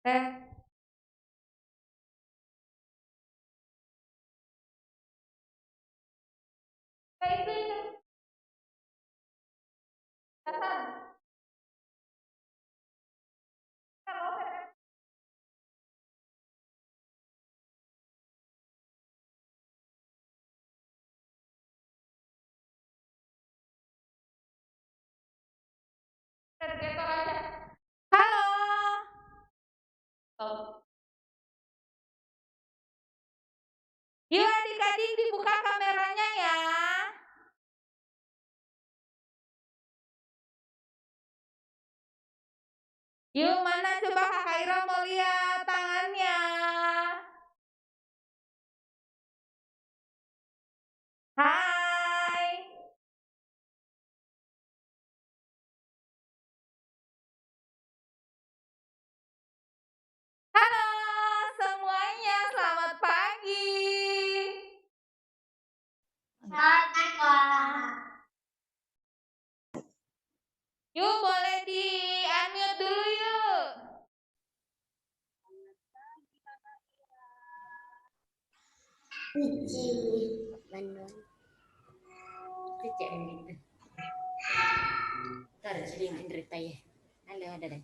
Teh, itu datang. Kalau tergetor aja. Halo. Oh. Yuk adik-adik dibuka kameranya ya. Yuk mana coba Kak Kaira mau lihat tangannya. Hai. Halo semuanya, selamat pagi. Selamat pagi, Kak. Yuk boleh di unmute dulu yuk. Uji Bandung. Kerja gitu. Ntar sering cerita ya. Halo, dadah.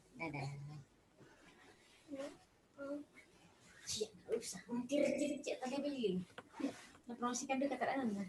Siap, usah. Cerita tadi begini. Promosikan dulu kata Anda.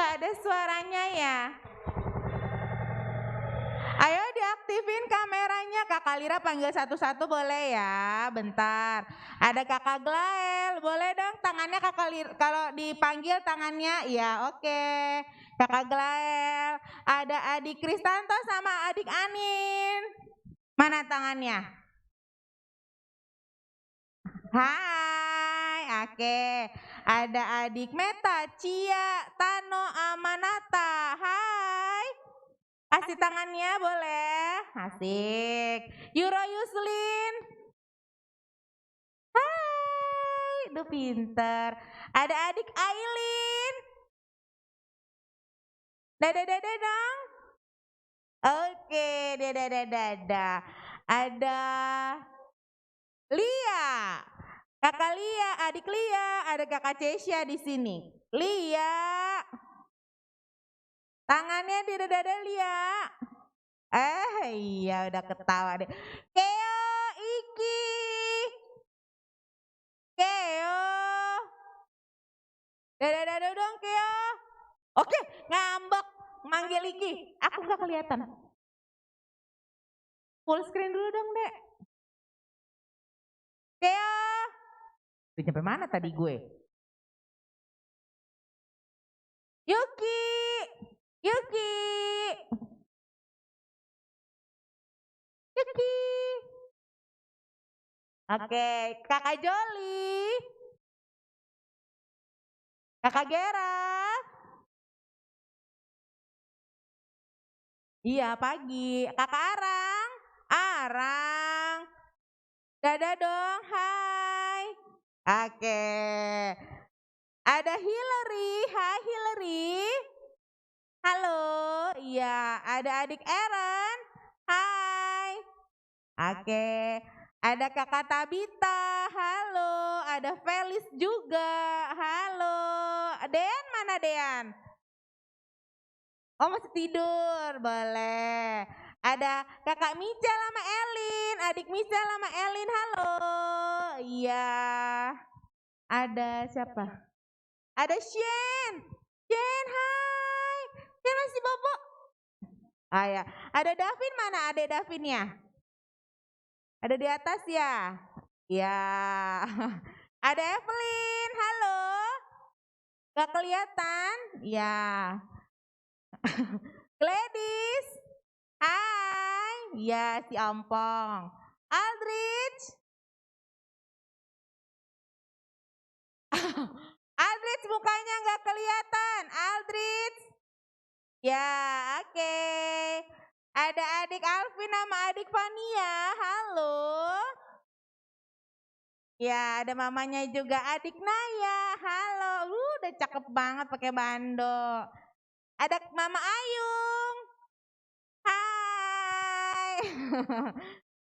nggak ada suaranya ya? Ayo diaktifin kameranya. Kakak Lira panggil satu-satu boleh ya? Bentar. Ada Kakak Glael, boleh dong tangannya Kakak Lira. Kalau dipanggil tangannya, ya oke. Kakak Glael. Ada adik Kristanto sama adik Anin. Mana tangannya? Hai, oke. Ada adik Meta, Cia, Tano, Amanata. Hai. Kasih tangannya boleh. Asik. Yuro Yuslin. Hai, duh pinter. Ada adik Ailin. Dadah dong. Oke, dadah. Ada Lia. Kakak Lia, adik Lia, ada Kakak Cesia di sini. Lia. Tangannya di dada Lia. Iya udah ketawa deh. Keo, Iki. Keo. Dadah dong Keo. Oke, ngambek manggil Iki. Aku gak kelihatan. Full screen dulu dong, Dek. Keo. Udah sampai mana tadi gue? Yuki. Yuki. Yuki. Oke, Kakak Joli. Kakak Gera. Iya pagi. Kakak Arang. Arang. Dadah dong, hai. Oke. Ada Hillary. Hai Hillary. Halo. Iya, ada adik Aaron. Hai. Oke. Ada Kakak Tabita. Halo. Ada Felis juga. Halo. Dean mana Dean? Oh masih tidur, boleh. Ada Kakak Michelle sama Elin, adik Michelle sama Elin, halo. Iya. Ada siapa? Ada Shen. Shen, hai. Shen masih bobo. Ah ya. Ada Davin mana? Ada Davinnya? Ada di atas ya? Ya. Ada Evelyn, halo. Gak kelihatan? Ya. Gladys, hai, ya si Ompong. Aldrich, Aldrich mukanya nggak kelihatan. Aldrich, ya oke. Ada adik Alvin sama adik Fania, halo. Ya ada mamanya juga adik Naya, halo. Udah cakep banget pakai bando. Ada Mama Ayung. Hai.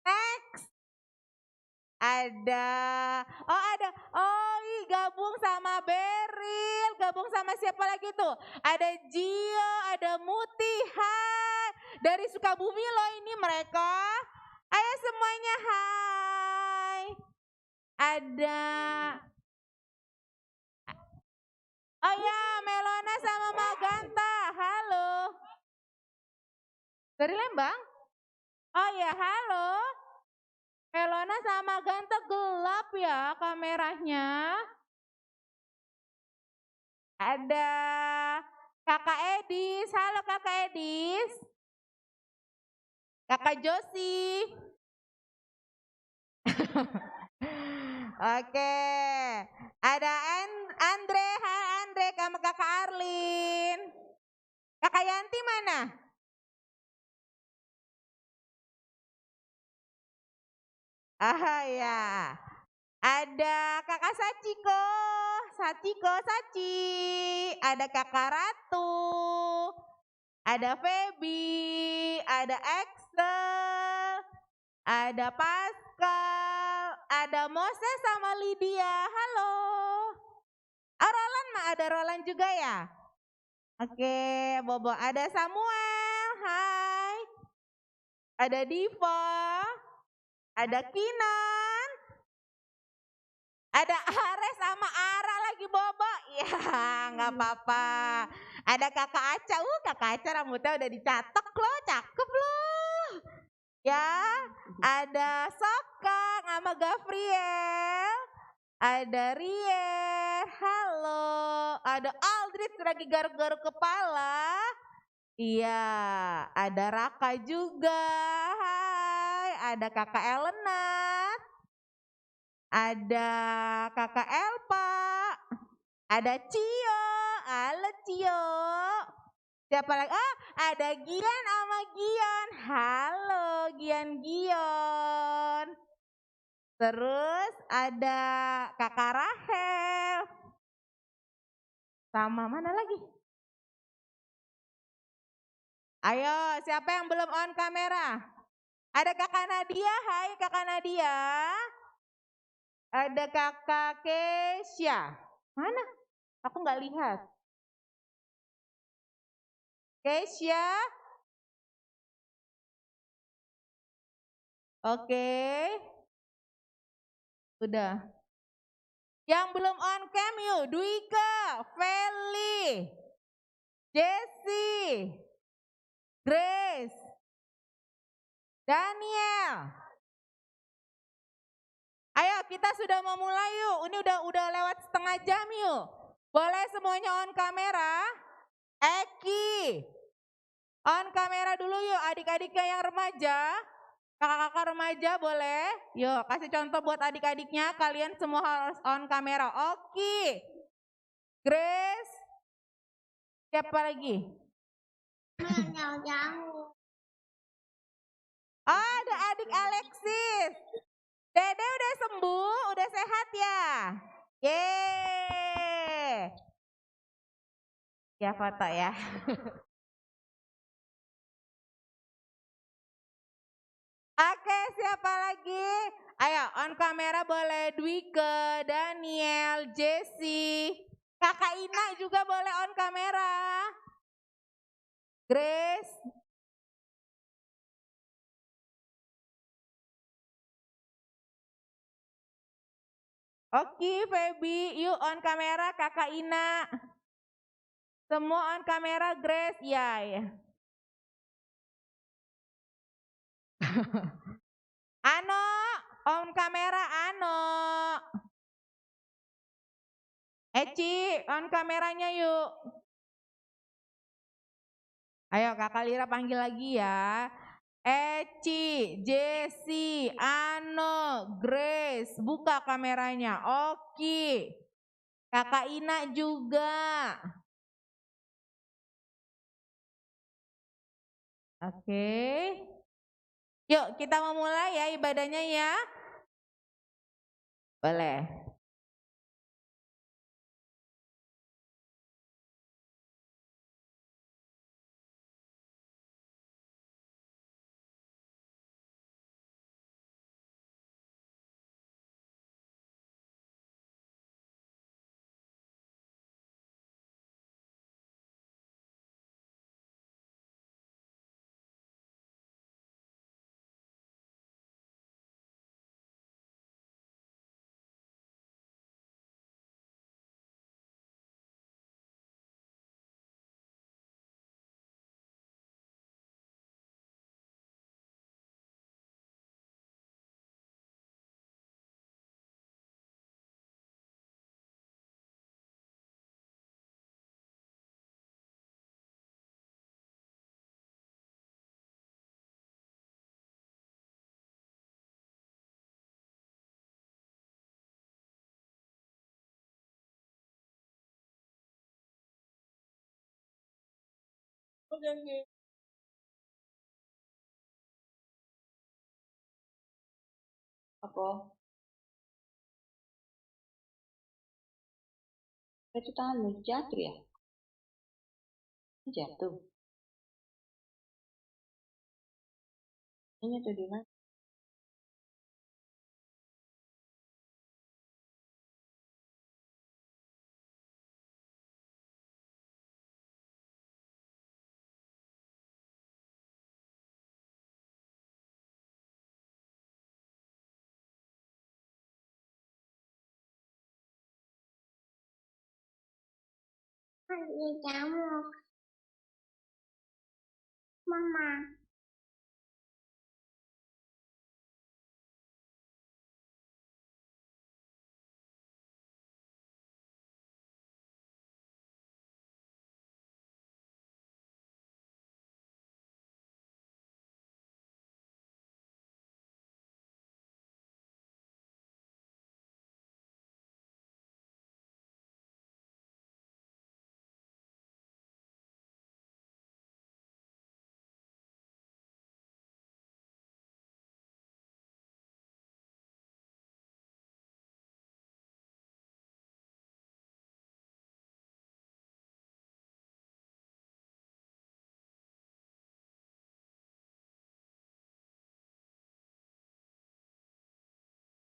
Next. Ada. Oh, gabung sama Beril. Gabung sama siapa lagi tuh? Ada Gio, ada Muti. Hai. Dari Sukabumi loh ini mereka. Ayo semuanya hai. Ada. Oh ya, Melona sama Maganta. Halo. Dari Lembang? Oh ya, halo. Melona sama Maganta gelap ya kameranya. Ada Kakak Edis. Halo Kakak Edis. Kakak Josi. Oke. Ada Andre. Hai Andre sama Kakak Arlin. Kakak Yanti mana? Ah ya. Ada Kakak Sachiko. Sachi. Ada Kakak Ratu. Ada Feby. Ada Axel. Ada Pascal. Ada Moses sama Lydia. Halo. Oh Roland mah ada Roland juga ya? Oke, Bobo. Ada Samuel. Hai. Ada Diva. Ada Kinan. Ada Ares sama Ara lagi Bobo. Ya nggak apa-apa. Ada kakak Aca, kakak Aca rambutnya udah dicatok loh, cakep loh. Ya, ada Sokang sama Gavriel. Ada Rier, halo. Ada Aldrich lagi garuk-garuk kepala. Iya, ada Raka juga. Hai, ada kakak Elena. Ada kakak Elpa. Ada Cio. Halo Cio. Siapa lagi? Oh, ada Gian sama Gion. Halo Gion. Terus ada kakak Rahel. Sama mana lagi? Ayo, siapa yang belum on kamera? Ada kakak Nadia, hai kakak Nadia. Ada kakak Kesya. Mana? Aku nggak lihat. Kesya. Oke. Udah. Yang belum on cam yuk, Dwika, Feli, Jessie, Grace, Daniel. Ayo kita sudah mau mulai yuk. Ini udah lewat setengah jam yuk. Boleh semuanya on kamera? Eki. On kamera dulu yuk adik-adiknya yang remaja. Kakak-kakak remaja boleh? Yuk kasih contoh buat adik-adiknya. Kalian semua harus on kamera. Oki. Grace. Siapa lagi? Oh, ada adik Alexis. Dede udah sembuh, udah sehat ya? Yeay. Ya foto ya. Oke, siapa lagi? Ayo on kamera boleh Dwike, Daniel, Jessie. Kakak Ina juga boleh on kamera. Grace. Oke, Feby, yuk on kamera kakak Ina. Semua on kamera Grace, ya. Ano, on kamera Ano. Eci, on kameranya yuk. Ayo kakak Lira panggil lagi ya. Eci, Jessie, Ano, Grace, buka kameranya. Oki, kakak Ina juga. Oke. Yuk kita mau mulai ya ibadahnya ya. Boleh. Apa? Itu tanganmu jatuh ya? Jatuh. Ini tuh di mana? Ada nyamuk. Mama.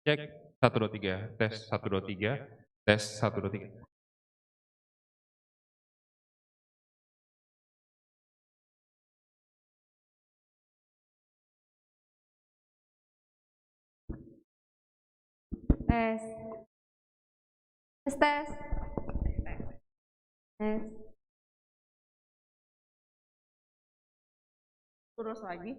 Cek 1 2 3, tes 1 2 3, tes 1 2 3. Tes. Tes, tes. Tes. Terus lagi.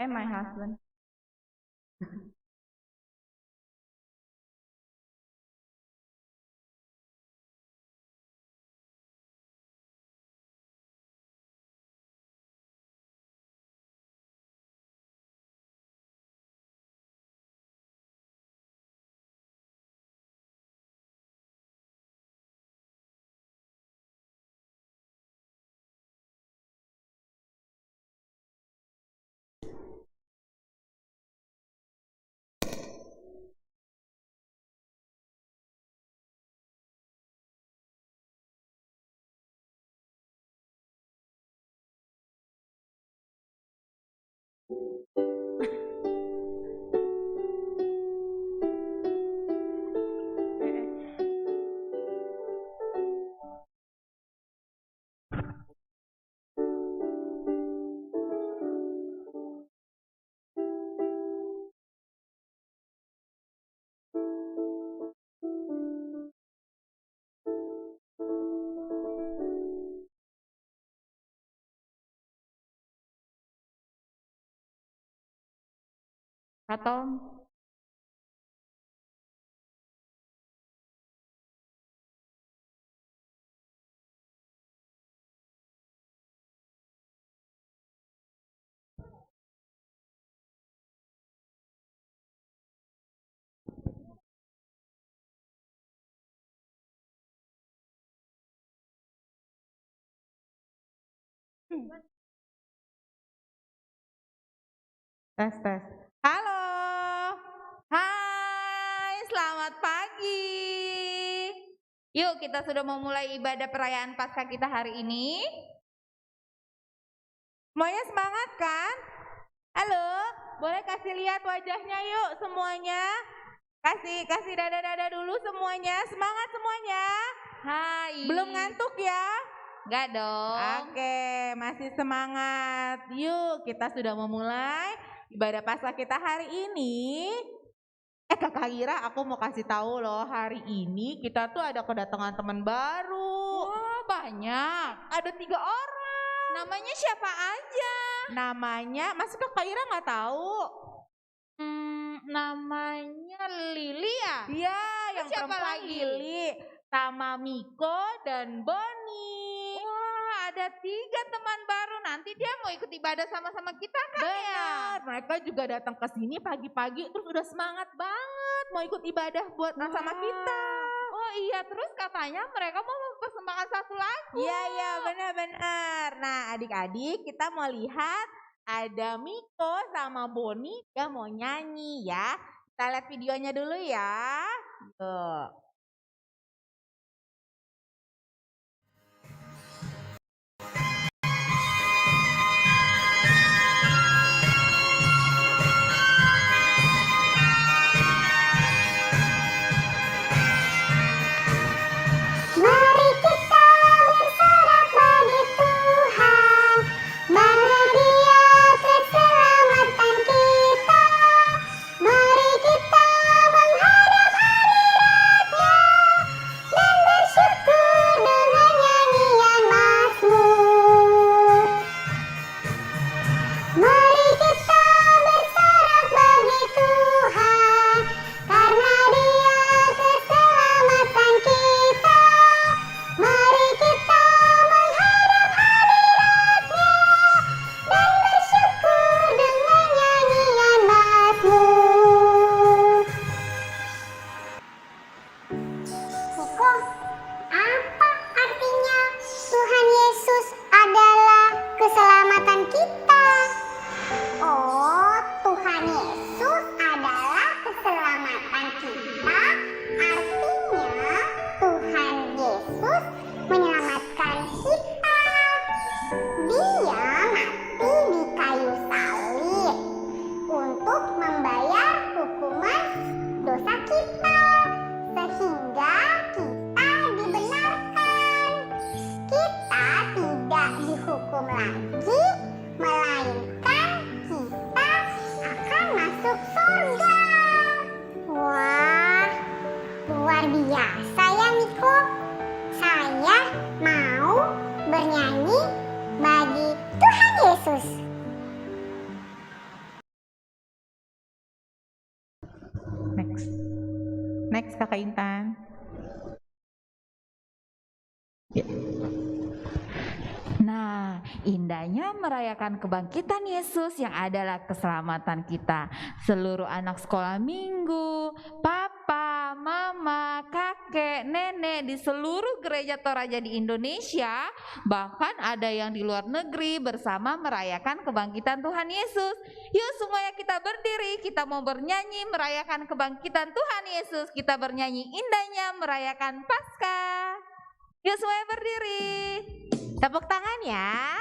My husband. Atom. Tes, tes. Halo. Hai, selamat pagi. Yuk, kita sudah memulai ibadah perayaan Paskah kita hari ini. Semuanya semangat kan? Halo, boleh kasih lihat wajahnya yuk semuanya. Kasih dada-dada dulu semuanya. Semangat semuanya. Hai. Belum ngantuk ya? Enggak dong. Oke, masih semangat. Yuk, kita sudah memulai ibadah Paskah kita hari ini. Kakak Ira, aku mau kasih tahu loh, hari ini kita tuh ada kedatangan teman baru. Wah, banyak. Ada 3 orang. Namanya siapa aja? Namanya, masa Kakak Ira nggak tahu? Namanya Lili ya? Iya, yang siapa perempuan lagi? Lili, sama Miko dan Boni. Wah, ada 3 teman baru. Nanti dia mau ikut ibadah sama-sama kita kan ya? Benar, mereka juga datang ke sini pagi-pagi terus udah semangat banget mau ikut ibadah buat sama kita. Oh iya, terus katanya mereka mau mempersembahkan 1 lagu. Iya, benar-benar. Nah, adik-adik kita mau lihat ada Miko sama Boni, dia mau nyanyi ya. Kita lihat videonya dulu ya. Tuh. kita artinya Tuhan Yesus menyelamatkan kita. Dia mati di kayu salib untuk membayar hukuman dosa kita, sehingga kita dibenarkan. Kita tidak dihukum lagi, melainkan kita akan masuk surga. Wah, luar biasa ya Miko. Saya mau bernyanyi bagi Tuhan Yesus. Next Kakak Intan. Nah, indahnya merayakan kebangkitan Yesus yang adalah keselamatan kita. Seluruh anak sekolah minggu, papa, mama, kakek, nenek di seluruh gereja Toraja di Indonesia, bahkan ada yang di luar negeri bersama merayakan kebangkitan Tuhan Yesus. Yuk semuanya kita berdiri, kita mau bernyanyi merayakan kebangkitan Tuhan Yesus. Kita bernyanyi indahnya merayakan Paskah. Yuk semuanya berdiri. Tepuk tangan ya.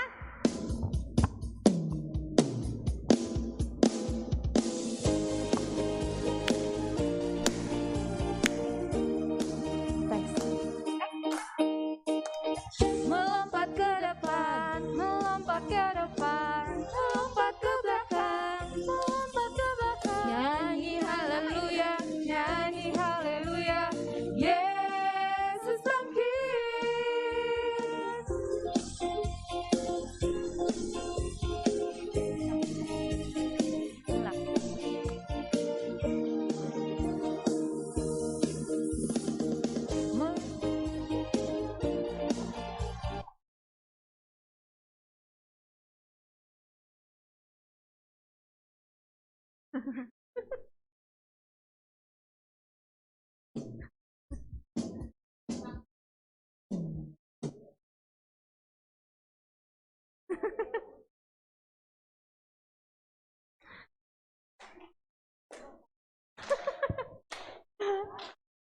Melompat ke depan, melompat ke depan, melompat ke belakang, melompat ke belakang. Nyanyi haleluya, nyanyi haleluya. Yesus bangkit.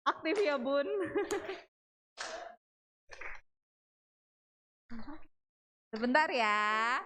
Aktif ya Bun. Sebentar ya.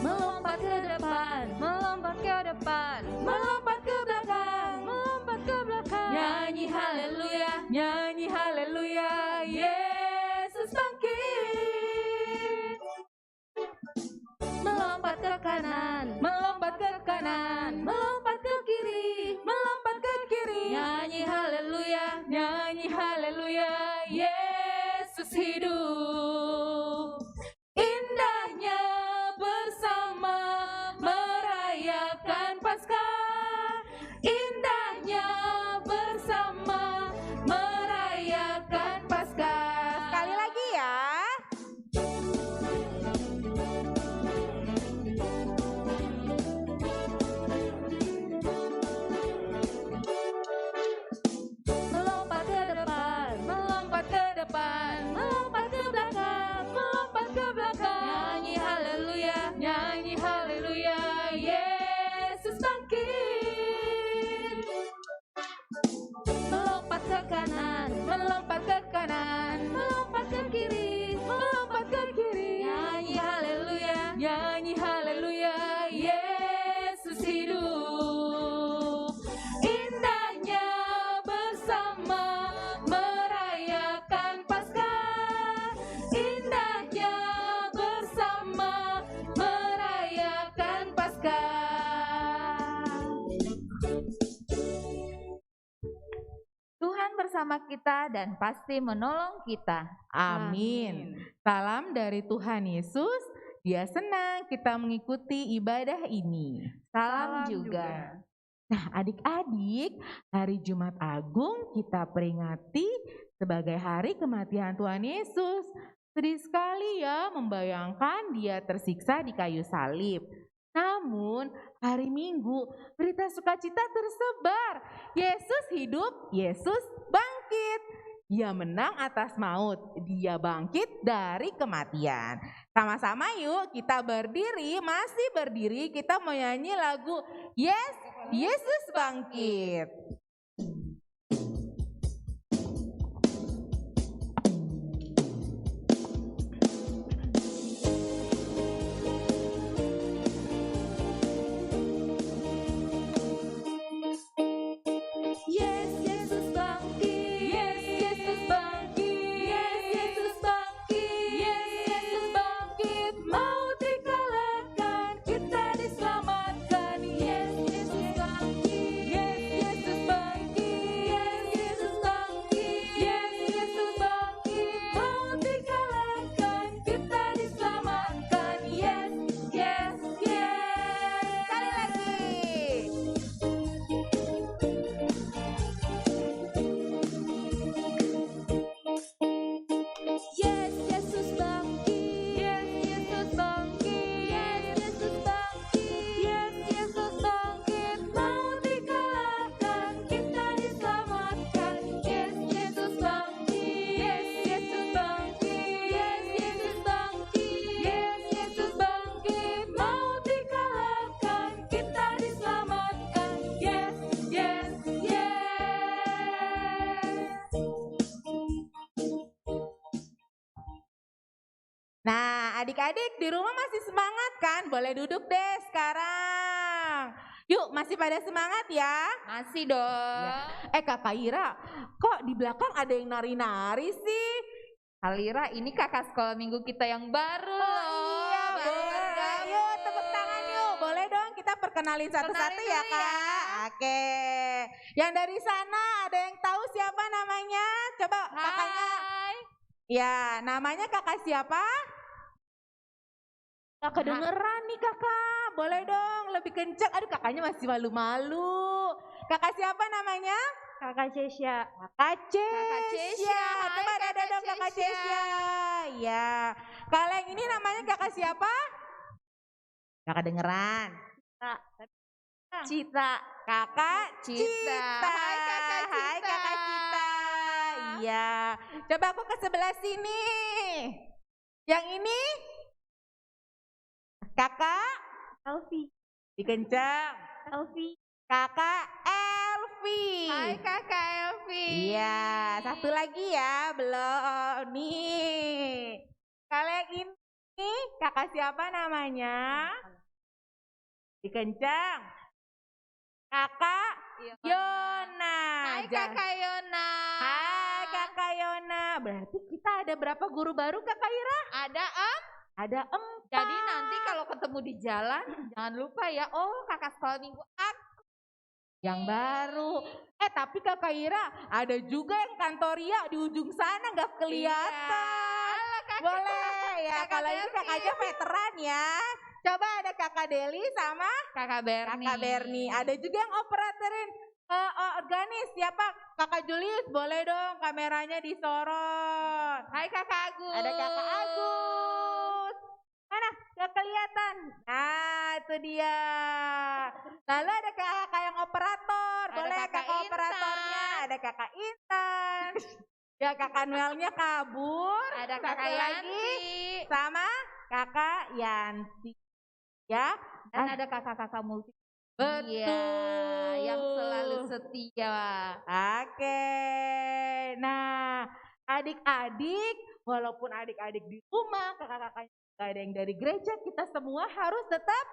Melompat ke depan, melompat ke depan, melompat ke belakang, melompat ke belakang. Nyanyi haleluya, nyanyi haleluya. Yesus bangkit. Melompat ke kanan, melompat ke kanan, melompat ke kiri, melompat ke kiri. Nyanyi haleluya, nyanyi haleluya. Yesus hidup. Indahnya bersama merayakan Paskah. Indahnya bersama merayakan Paskah. Sekali lagi ya. Melompat ke depan, melompat ke depan, melompat ke belakang, melompat ke belakang. Nyanyi haleluya, nyanyi haleluya. Yesus bangkit. Melompat ke kanan, melompat ke kanan, melompat ke kiri, melompat ke kiri. Nyanyi haleluya, nyanyi haleluya. Yesus hidup. Indahnya bersama merayakan Paskah. Indahnya bersama merayakan Paskah. Tuhan bersama kita dan pasti menolong kita. Amin. Salam dari Tuhan Yesus. Dia senang kita mengikuti ibadah ini. Salam juga. Nah, adik-adik, hari Jumat Agung kita peringati sebagai hari kematian Tuhan Yesus. Sedih sekali ya membayangkan dia tersiksa di kayu salib. Namun hari Minggu berita sukacita tersebar. Yesus hidup, Yesus bangkit. Dia menang atas maut, dia bangkit dari kematian. Sama-sama yuk kita berdiri, masih berdiri, kita mau nyanyi lagu Yes, Yesus bangkit. Yes, Yesus bangkit. Yes, Yesus bangkit. Yes, Yesus bangkit. Yes, Yesus bangkit. Maut dikalahkan, kita diselamatkan. Yes, Yesus bangkit. Yes, Yesus bangkit. Yes, Yesus bangkit. Yes, Yesus bangkit. Maut dikalahkan, kita diselamatkan. Yes, yes, yes. Sekali lagi. Yes, Yesus bangkit. Yes, Yesus bangkit. Yes, Yesus bangkit. Yes, Yesus bangkit. Maut dikalahkan, kita diselamatkan. Yes, Yesus bangkit. Yes, Yesus bangkit. Yes, Yesus bangkit. Yes, Yesus bangkit. Maut dikalahkan, kita diselamatkan. Yes, yes, yes. Nah, adik-adik di rumah masih semangat kan? Boleh duduk deh sekarang. Yuk, masih pada semangat ya? Masih dong. Kakak Ira, kok di belakang ada yang nari-nari sih? Alira, ini kakak sekolah minggu kita yang baru loh. Iya, Baru boleh. bergabung. Yuk, tepuk tangan yuk. Boleh dong kita perkenalin satu-satu Kenalin ya, dulu Kak? ya. Oke. Yang dari sana ada yang tahu siapa namanya? Coba kakaknya. Hai. Ya, namanya kakak siapa? Gak kedengeran nih kakak. Boleh dong lebih kencang. Aduh, kakaknya masih malu-malu. Kakak siapa namanya? Kakak Cesya. Kakak Kakak Cesya. Cesya. Coba Hai, ada dong kakak Cesya. Ya. Kalau yang ini namanya kakak siapa? Gak kedengeran. Cita. Kakak Cita. Cita. Hai, Kakak Cita. Hai kakak Cita. Iya. Coba aku ke sebelah sini. Yang ini? Kakak? Elvi. Dikencang. Elvi. Kakak Elvi. Hai kakak Elvi. Iya, satu lagi ya, belum nih. Kalau yang ini kakak siapa namanya? Dikencang. Kakak Yona. Hai kakak Yona. Hai kakak Yona. Berarti kita ada berapa guru baru kakak Ira? Ada Ada 4. Jadi nanti kalau ketemu di jalan jangan lupa ya. Oh kakak sekolah minggu aku. Yang baru. Tapi kakak Ira ada juga yang kantoria di ujung sana nggak kelihatan. Halo kakak. Boleh ya. Kakak Kalau ini Berni. kakaknya veteran ya. Coba ada kakak Deli sama Kakak Berni. kakak Berni. Ada juga yang operatorin organis. Siapa? Kakak Julius. Boleh dong kameranya disorot. Hai kakak Agus. Ada kakak Agus. Mana? Gak kelihatan. Nah, itu dia. Lalu ada kakak yang operator. Ada Boleh kakak kakak operatornya. Intan. Ada kakak Intan. Ya kakak Noelnya kabur. Ada Satu kakak lagi Yanti. sama kakak Yanti. Ya. Dan ada kakak-kakak multi. Betul. Iya, yang selalu setia. Oke. Nah, adik-adik, walaupun adik-adik di rumah, kakak-kakaknya gak ada yang dari gereja, kita semua harus tetap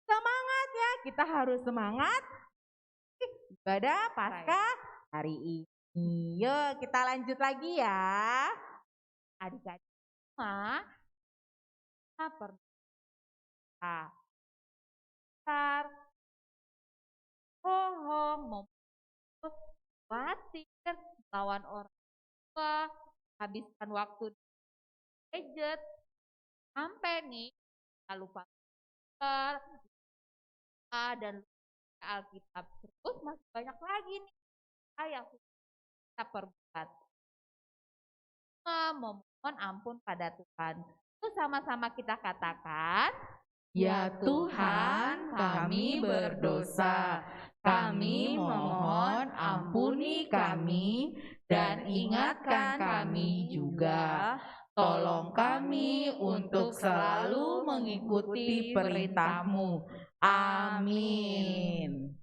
semangat ya. Kita harus semangat ibadah Paskah hari ini. Yuk, kita lanjut lagi ya. Adik-adik semua, kita pernah bohong, mau khawatir, lawan orang tua, habiskan waktu di gadget, sampai nih kita lupa dan lupa Alkitab, terus masih banyak lagi nih yang kita perbuat. memohon ampun pada Tuhan. Terus sama-sama kita katakan, Ya Tuhan, kami berdosa. Kami mohon ampuni kami dan ingatkan kami juga. Tolong kami untuk selalu mengikuti perintah-Mu. Amin.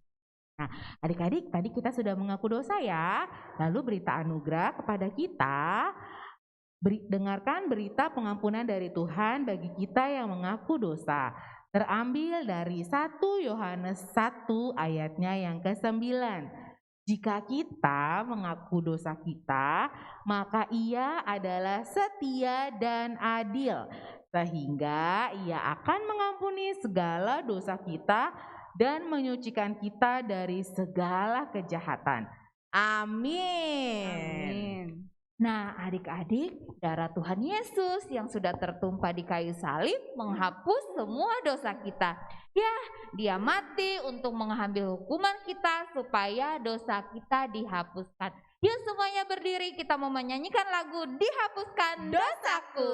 Nah, adik-adik, tadi kita sudah mengaku dosa ya. Lalu berita anugerah kepada kita. Dengarkan berita pengampunan dari Tuhan bagi kita yang mengaku dosa. Terambil dari 1 Yohanes 1 ayatnya yang ke-9. Jika kita mengaku dosa kita, maka Ia adalah setia dan adil, sehingga Ia akan mengampuni segala dosa kita dan menyucikan kita dari segala kejahatan. Amin. nah adik-adik, darah Tuhan Yesus yang sudah tertumpah di kayu salib menghapus semua dosa kita. Ya, Dia mati untuk mengambil hukuman kita supaya dosa kita dihapuskan. Yuk semuanya berdiri, kita mau menyanyikan lagu Dihapuskan Dosaku.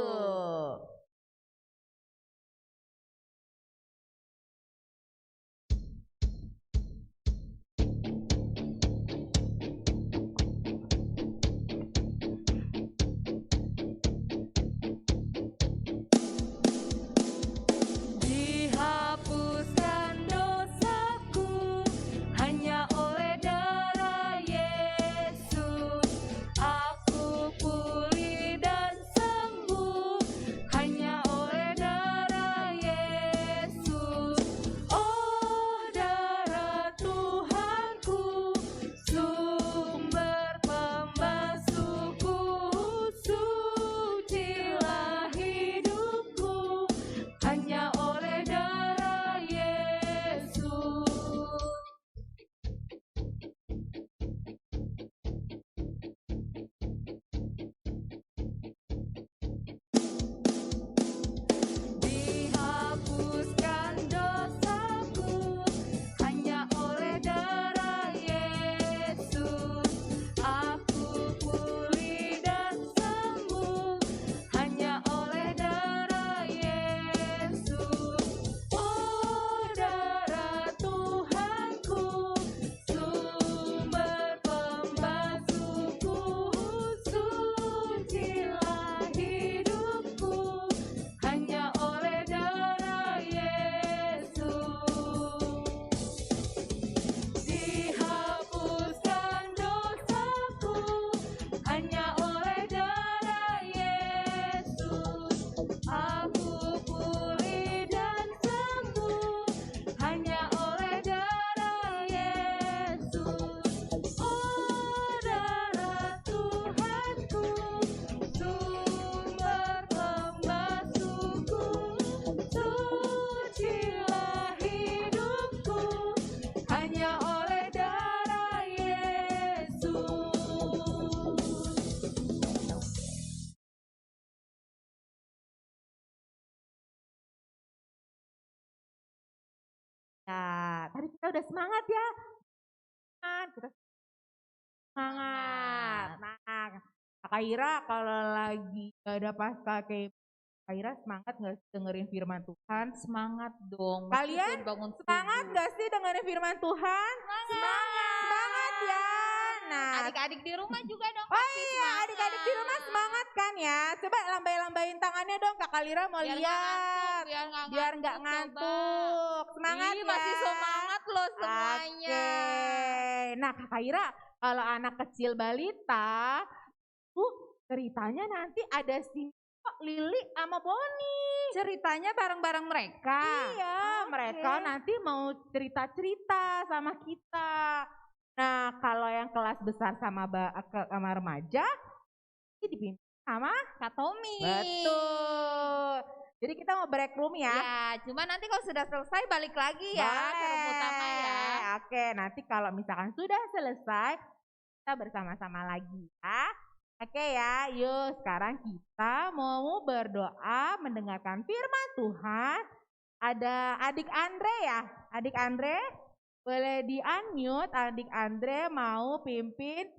Dihapuskan dosaku hanya oleh darah Yesus. Aku pulih dan sembuh hanya oleh darah Yesus. Oh darah Tuhanku, sumber pembasuhku, sucilah hidupku hanya oleh darah Yesus. Dihapuskan dosaku hanya oleh darah Yesus. Aku pulih dan sembuh hanya oleh darah Yesus. Oh darah Tuhanku, sumber pembasuhku, sucilah hidupku hanya oleh darah Yesus. Dihapuskan dosaku hanya oleh darah Yesus. Aku pulih dan sembuh hanya oleh darah Yesus. Oh darah Tuhanku, sumber pembasuhku, sucilah hidupku hanya oleh darah Yesus. Ya, tadi kita udah semangat ya. Kita semangat. Nah, Kak Ira kalau lagi ada pasca kayak Kak Ira semangat nggak sih dengerin firman Tuhan? Semangat dong. Kalian meskipun bangun Semangat subuh. nggak sih dengerin firman Tuhan? Semangat ya. Nah, Adik-adik di rumah juga dong. oh pasti iya, semangat. adik-adik di rumah semangat kan ya? Coba lambai-lambain tangannya dong, Kak Kalira mau Biar nggak lihat. ngantuk, Biar nggak coba. ngantuk. Semangat Ih, ya. masih semangat loh semuanya. Oke. Nah, Kak Kalira, kalau anak kecil balita, ceritanya nanti ada si Lili sama Boni. Ceritanya bareng-bareng mereka. Iya, Oke. mereka nanti mau cerita-cerita sama kita. Nah, kalau yang kelas besar sama sama remaja, ini dipimpin sama Kak Tommy. betul. Jadi kita mau break room ya. Ya, cuma nanti kalau sudah selesai balik lagi ya ke room utama ya. Oke, nanti kalau misalkan sudah selesai, kita bersama-sama lagi ya. Oke ya, yuk sekarang kita mau berdoa mendengarkan firman Tuhan. Ada adik Andre ya, adik Andre boleh di-unmute, adik Andre mau pimpin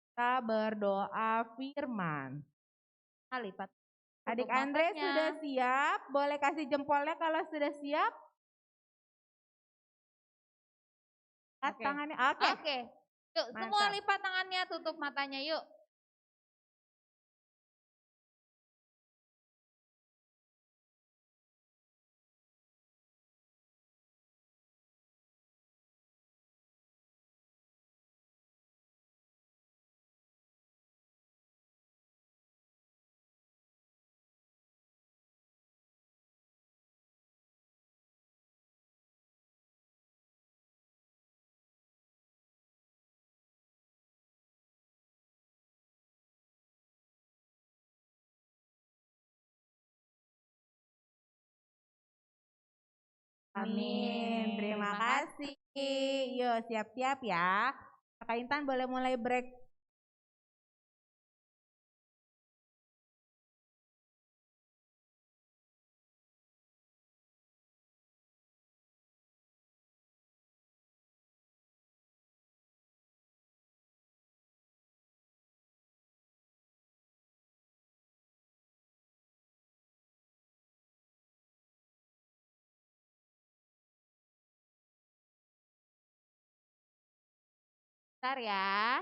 kita berdoa firman. lipat. Adik Tutup Andre matanya. sudah siap? Boleh kasih jempolnya kalau sudah siap? Lihat Oke. tangannya. Oke. Oke. Yuk, semua Mantap. lipat tangannya, tutup matanya yuk. Amin. Terima kasih. Yuk siap-siap ya. Kak Intan boleh mulai break. Bentar ya.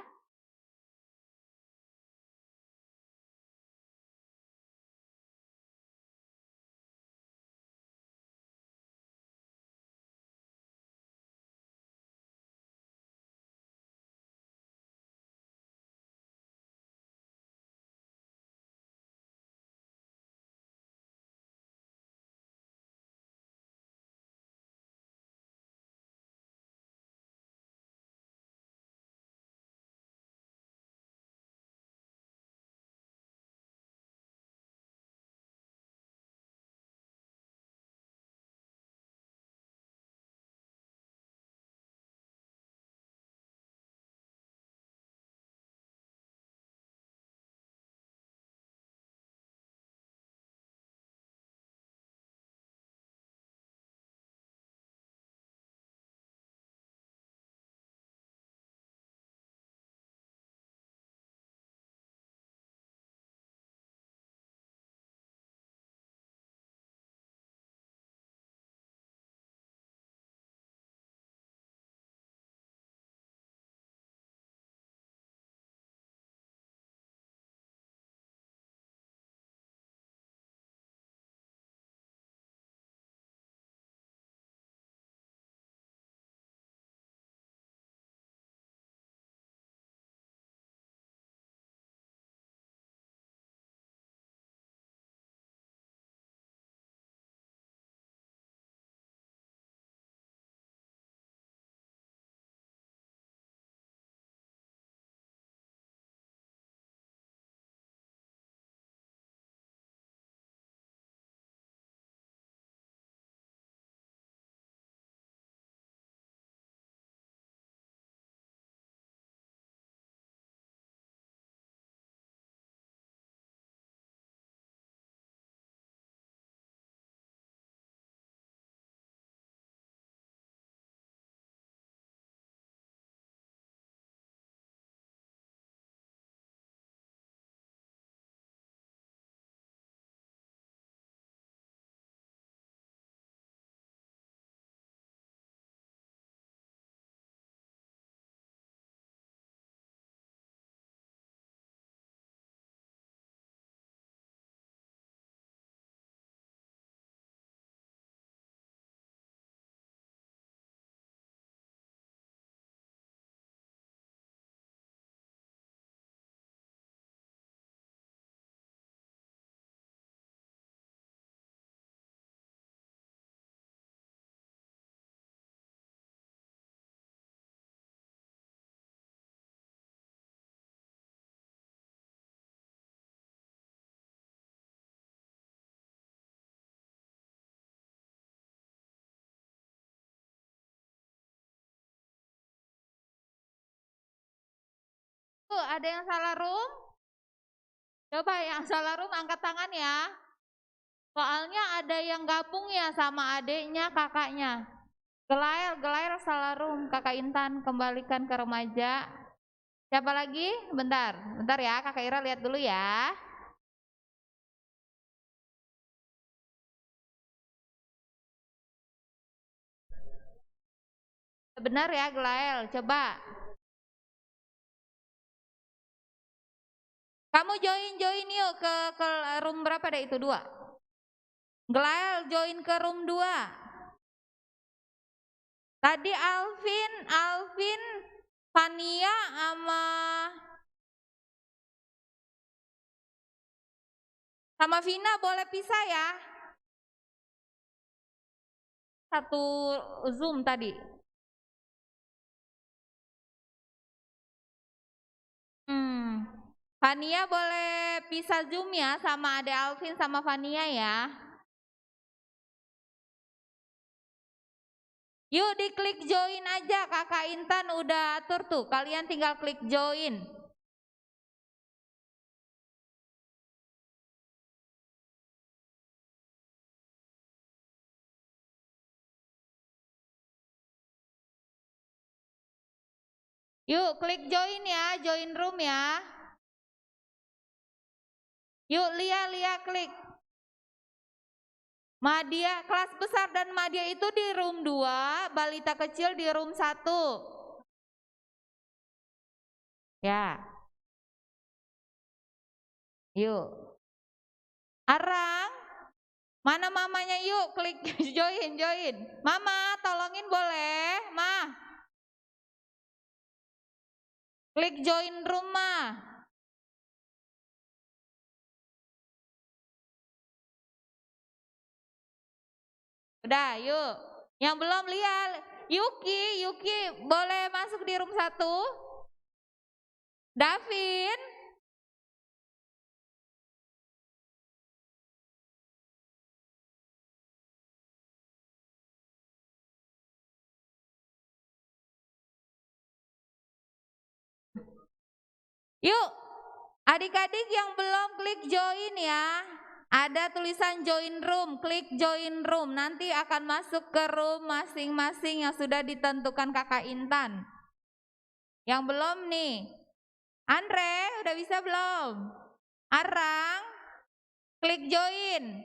Tuh, ada yang salah room? Coba yang salah room angkat tangan ya. Soalnya ada yang gabung ya sama adiknya, kakaknya. Gelail salah room. Kakak Intan kembalikan ke remaja. Siapa lagi? Bentar ya, Kakak Ira lihat dulu ya. Benar ya Glael, coba. Kamu join yuk ke room berapa deh itu 2? Glael join ke room 2. Tadi Alvin, Fania sama Vina boleh pisah ya. Satu Zoom tadi. Fania boleh pisah Zoom ya sama Ade Alvin sama Fania ya. Yuk diklik join aja, Kakak Intan udah atur tuh, kalian tinggal klik join. Yuk klik join ya, join room ya. Yuk Lia klik. Madia, kelas besar dan Madia itu di room 2, balita kecil di room 1. Ya. Yuk. Arang, mana mamanya yuk klik join. Mama tolongin boleh, Ma. Klik join room, Ma. Udah, yuk. Yang belum lihat, Yuki boleh masuk di room 1. Davin. Yuk, adik-adik yang belum klik join ya. Ada tulisan join room, klik join room. Nanti akan masuk ke room masing-masing yang sudah ditentukan Kakak Intan. Yang belum nih, Andre udah bisa belum? Arang, klik join.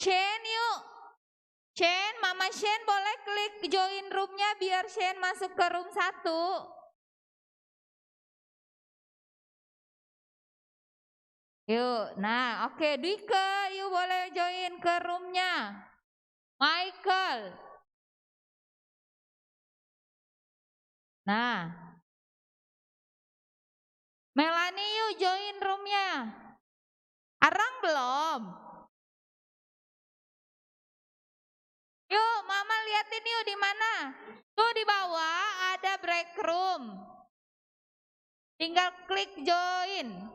Shen yuk. Shen, Mama Shen boleh klik join roomnya biar Shen masuk ke room 1. Yuk, nah oke, Dwike yuk boleh join ke roomnya. Michael. Nah. Melanie yuk join roomnya. Arang belum? Yuk, Mama liatin yuk di mana. Tuh di bawah ada break room. Tinggal klik join.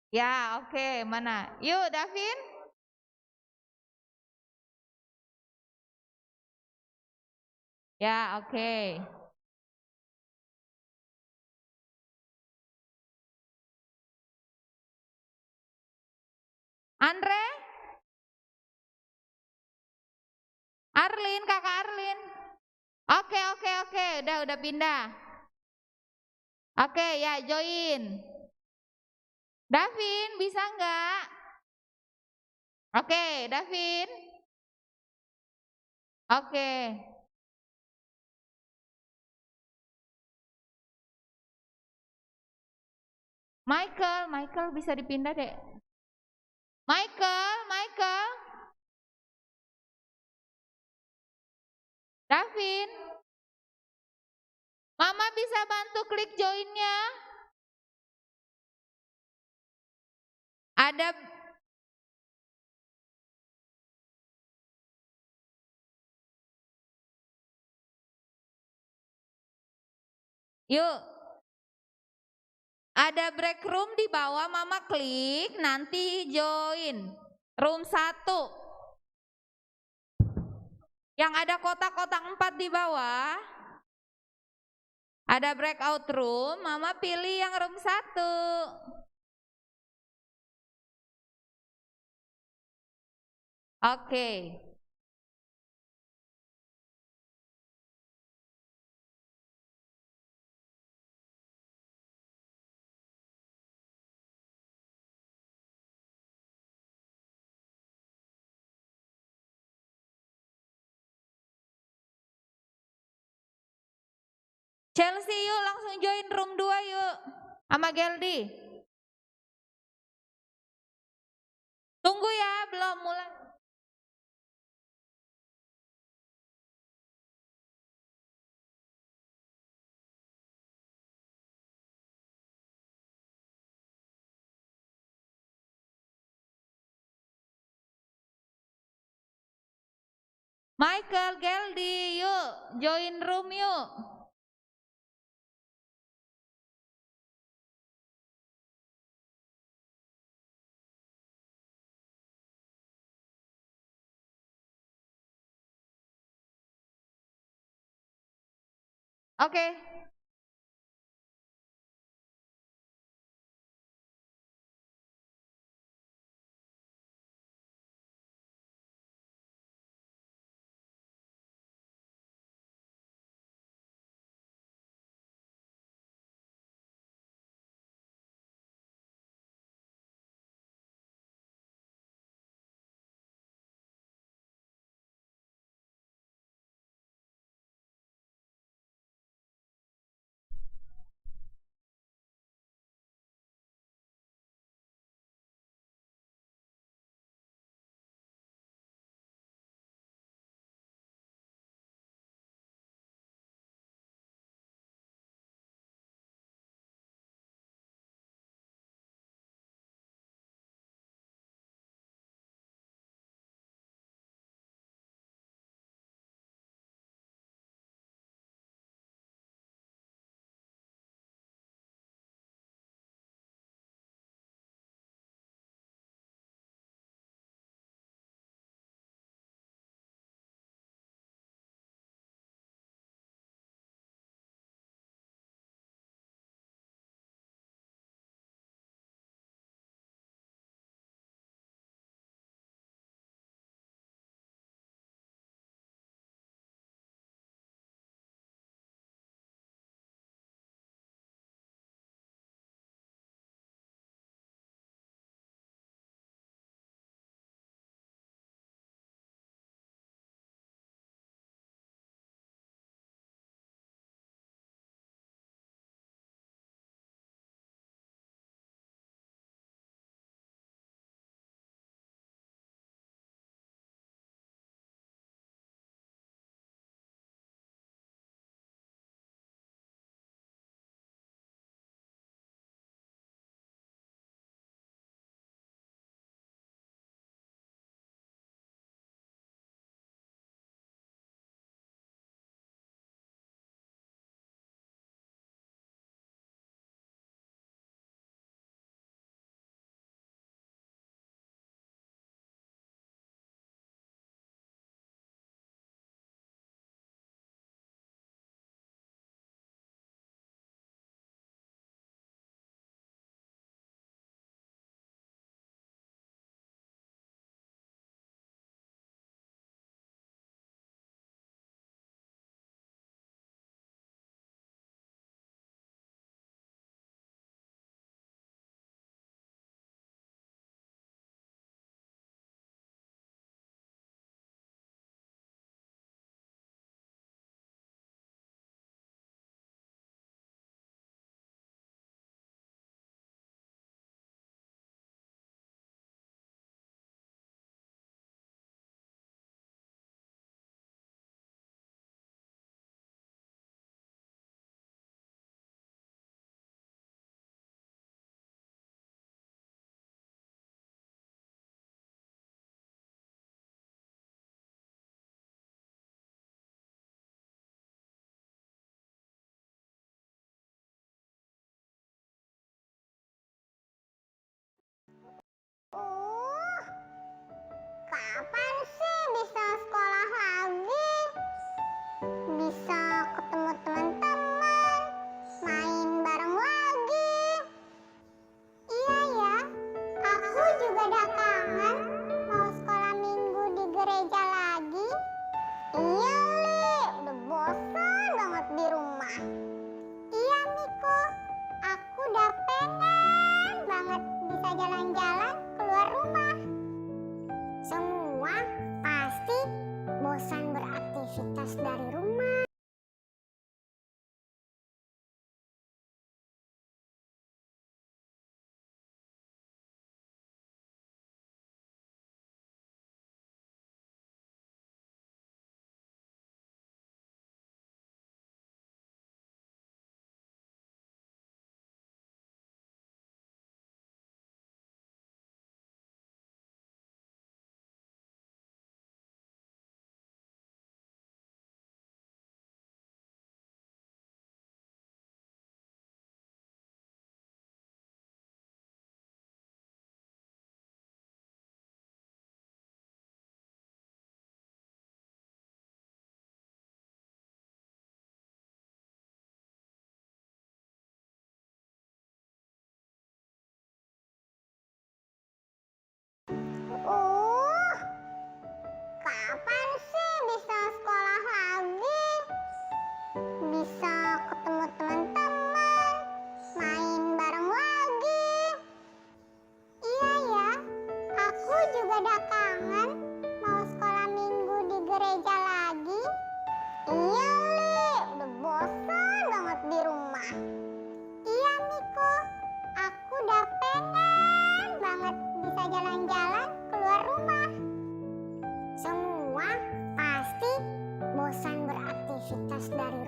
Ya, oke, mana? Yuk, Davin. Ya, oke. Andre? Arlin, Kakak Arlin. Oke, udah pindah. Oke, ya join. Davin, bisa enggak? Oke, Davin. Oke. Michael bisa dipindah deh. Michael. Davin. Mama bisa bantu klik joinnya. Ada Yuk. Ada break room di bawah, Mama klik, nanti join. Room 1. Yang ada kotak-kotak 4 di bawah. Ada breakout room, Mama pilih yang room 1. Oke. Chelsea yuk langsung join room 2 yuk. Sama Geldi. Tunggu ya, belum mulai. Michael, Geldi, yuk join room yuk. Oke.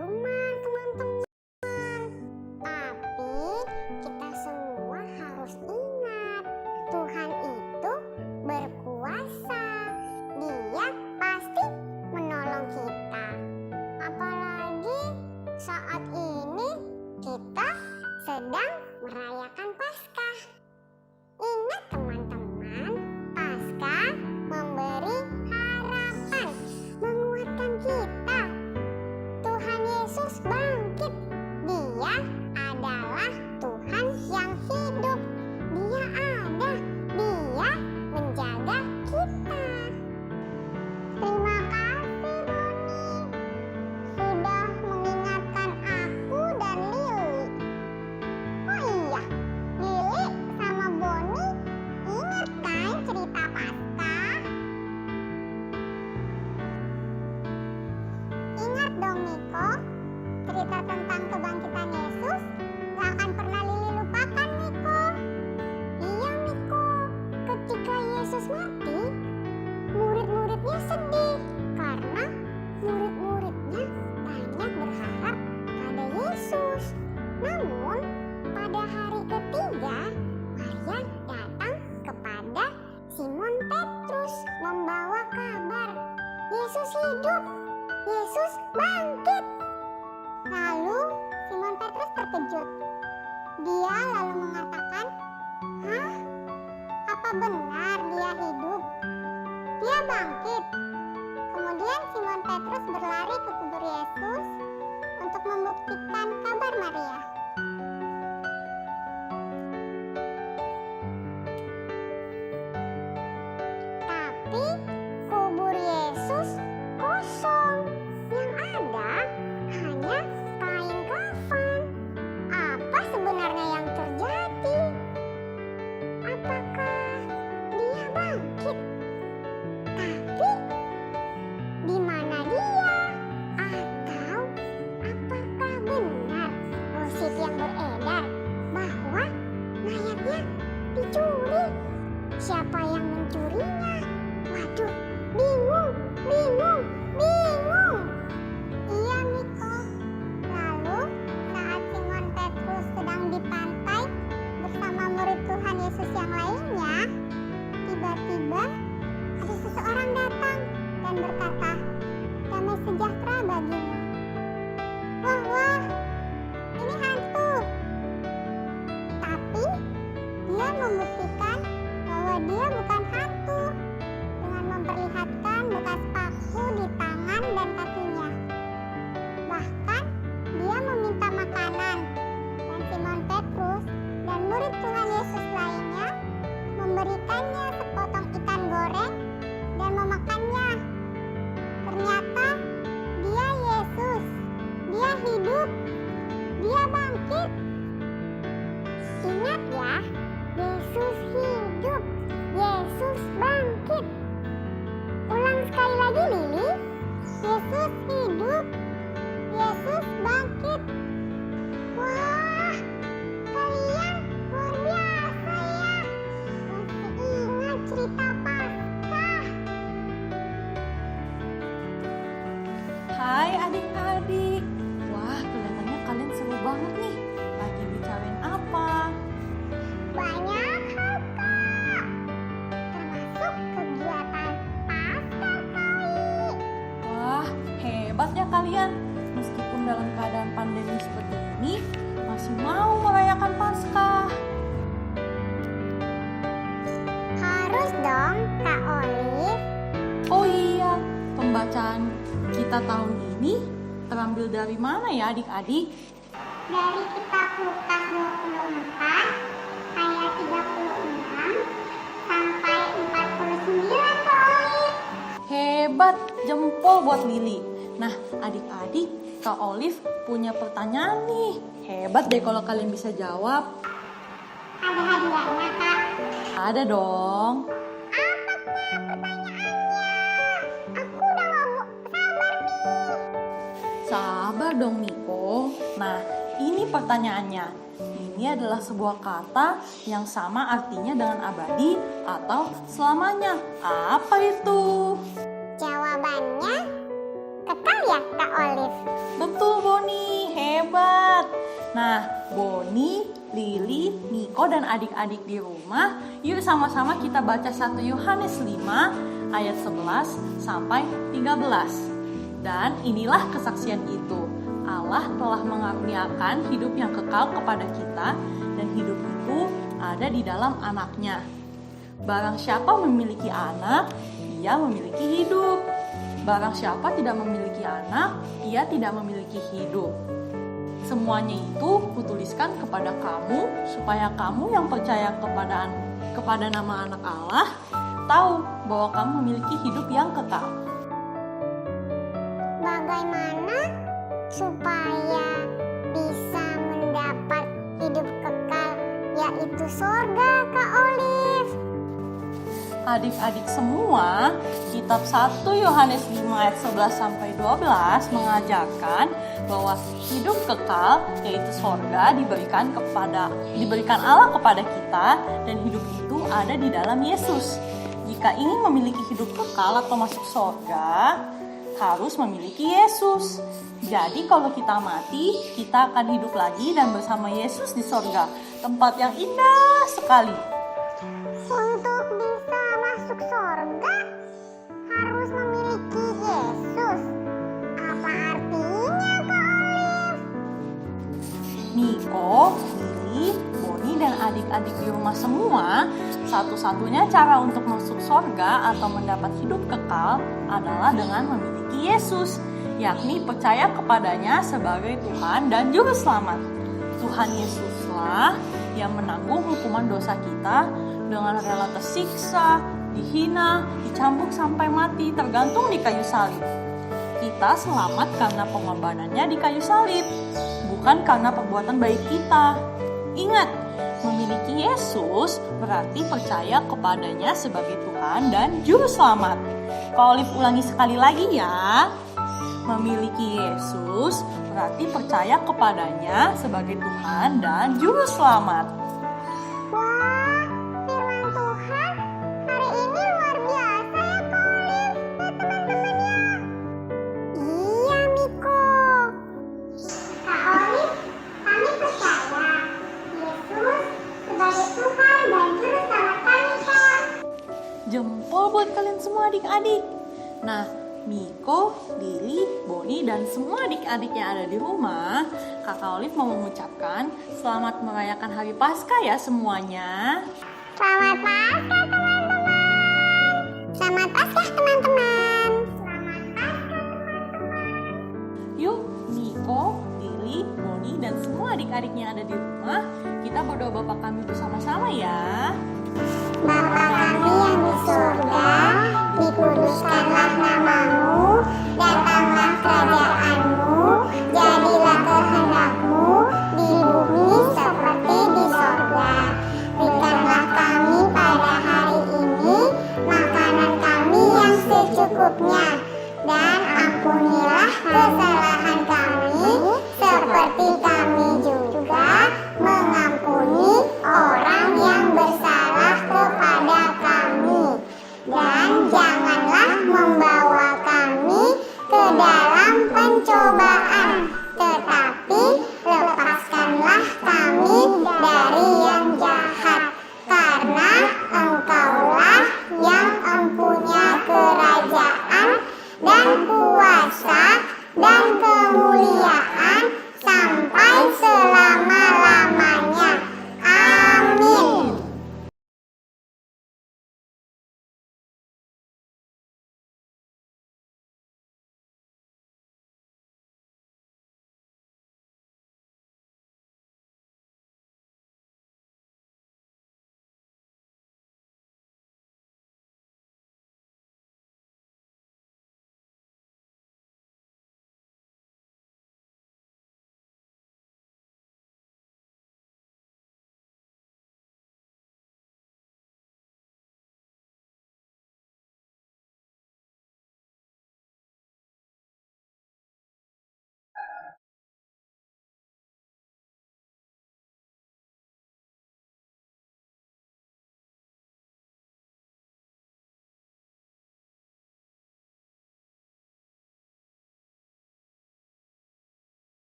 rumah, teman-teman. Tapi kita semua harus ingat, Tuhan itu berkuasa. Dia pasti menolong kita. Apalagi saat ini kita sedang merayakan Paskah. Ingat teman-teman, Paskah memberi harapan, menguatkan kita. Tuhan Yesus bangkit. Dia adalah Tuhan yang hidup. Dia ada. Dia menjaga kita. Terima kasih Boni sudah mengingatkan aku dan Lili. Oh iya, Lili sama Boni ingat kan cerita Paskah? Ingat dong Niko, cerita tentang kebangkitan Yesus gak akan pernah Lili lupakan Niko. Iya Niko, ketika Yesus mati, murid-muridnya sedih karena murid-muridnya banyak berharap pada Yesus. Namun pada hari ketiga, Maria datang kepada Simon Petrus membawa kabar Yesus hidup, Yesus bangkit. Lalu Simon Petrus terkejut. Dia lalu mengatakan, "Hah? Apa benar dia hidup? Dia bangkit?" Kemudian Simon Petrus berlari ke kubur Yesus untuk membuktikan kabar Maria. Tapi kubur Yesus kosong. Yang ada hanya kain kafan. Apa sebenarnya yang terjadi? Apakah dia bangkit? Tapi di mana dia? Atau apakah benar gosip yang beredar bahwa mayatnya dicuri? Siapa yang mencurinya? Waduh, bingung, bingung, bingung. Iya Niko. Lalu saat Simon Petrus sedang di pantai bersama murid Tuhan Yesus yang lainnya, tiba-tiba ada seseorang datang dan berkata, "Damai sejahtera bagimu." Wah, wah, ini hantu. Tapi dia membuktikan bahwa dia bukan hantu dengan memperlihatkan bekas paku di tangan dan kakinya. Bahkan dia meminta makanan dan Simon Petrus dan murid Tuhan Yesus lainnya memberikannya sepotong ikan goreng dan memakannya. Ternyata dia Yesus, dia hidup, dia bangkit. Ingat ya, Yesus hidup, Yesus bangkit. Ulang sekali lagi Lili, Yesus hidup, Yesus bangkit. Wah, kalian luar biasa ya, masih ingat cerita Paskah. Hai adik-adik. Wah, kelihatannya kalian seru banget nih. Lagi bicarain apa? Banyak hal Kak, termasuk kegiatan Paskah kali. Wah, hebat ya kalian. Meskipun dalam keadaan pandemi seperti ini, masih mau merayakan Paskah. Harus dong Kak Olive. Oh iya, pembacaan kita tahun ini terambil dari mana ya adik-adik? Dari kitab Lukas 24 ayat 36 sampai 49 Kak Olive. Hebat, jempol buat Lili. Nah, adik-adik, Kak Olive punya pertanyaan nih. Hebat deh kalau kalian bisa jawab. Ada hadiahnya Kak. Ada dong. Apa Kak pertanyaannya? Aku udah gak sabar nih. Sabar dong Niko. Nah, ini pertanyaannya. Ini adalah sebuah kata yang sama artinya dengan abadi atau selamanya. Apa itu? Jawabannya kekal ya Kak Olive? Betul Boni, hebat. Nah, Boni, Lili, Niko dan adik-adik di rumah, yuk sama-sama kita baca 1 Yohanes 5 ayat 11 sampai 13. Dan inilah kesaksian itu. Allah telah mengaruniakan hidup yang kekal kepada kita dan hidup itu ada di dalam anaknya. Barang siapa memiliki anak, ia memiliki hidup. Barang siapa tidak memiliki anak, ia tidak memiliki hidup. Semuanya itu kutuliskan kepada kamu supaya kamu yang percaya kepada nama anak Allah tahu bahwa kamu memiliki hidup yang kekal. Bagaimana supaya bisa mendapat hidup kekal, yaitu surga, Kak Olive? Adik-adik semua, kitab 1 Yohanes 5 ayat 11 sampai 12 mengajarkan bahwa hidup kekal yaitu surga diberikan Allah kepada kita dan hidup itu ada di dalam Yesus. Jika ingin memiliki hidup kekal atau masuk surga, harus memiliki Yesus. Jadi kalau kita mati, kita akan hidup lagi dan bersama Yesus di surga, tempat yang indah sekali. Untuk bisa masuk surga harus memiliki Yesus. Apa artinya, Kak Olive? Niko, Lili, Boni dan adik-adik di rumah semua, satu-satunya cara untuk masuk surga atau mendapat hidup kekal adalah dengan memiliki Yesus, yakni percaya kepadanya sebagai Tuhan dan Juru Selamat. Tuhan Yesuslah yang menanggung hukuman dosa kita dengan rela tersiksa, dihina, dicambuk sampai mati, tergantung di kayu salib. Kita selamat karena pengorbanannya di kayu salib, bukan karena perbuatan baik kita. Ingat, memiliki Yesus berarti percaya kepadanya sebagai Tuhan dan Juru Selamat. Kalau Olive ulangi sekali lagi ya. Memiliki Yesus berarti percaya kepadanya sebagai Tuhan dan Juru Selamat. Wah, firman Tuhan hari ini luar biasa ya Kak Olive dan teman-temannya. Iya Miko. Kak Olive, kami percaya Yesus sebagai Tuhan dan Juru Selamat kami, Kak. Jempol buat kalian semua adik-adik. Nah, Miko, Lili, Boni, dan semua adik-adik yang ada di rumah, Kakak Olive mau mengucapkan selamat merayakan Hari Paskah ya semuanya. Selamat Paskah teman-teman. Selamat Paskah teman-teman. Selamat Paskah teman-teman. Yuk, Miko, Lili, Boni, dan semua adik-adik yang ada di rumah, kita berdoa Bapa kami bersama-sama ya. Bapa kami yang di surga, dikuduskanlah namamu, datanglah kerajaanmu, jadilah kehendakmu di bumi seperti di surga. Berikanlah kami pada hari ini makanan kami yang secukupnya, dan ampunilah kesalahan kami seperti kami juga mengampuni orang yang bersalah kepada kami. Dan janganlah membawa kami ke dalam pencobaan.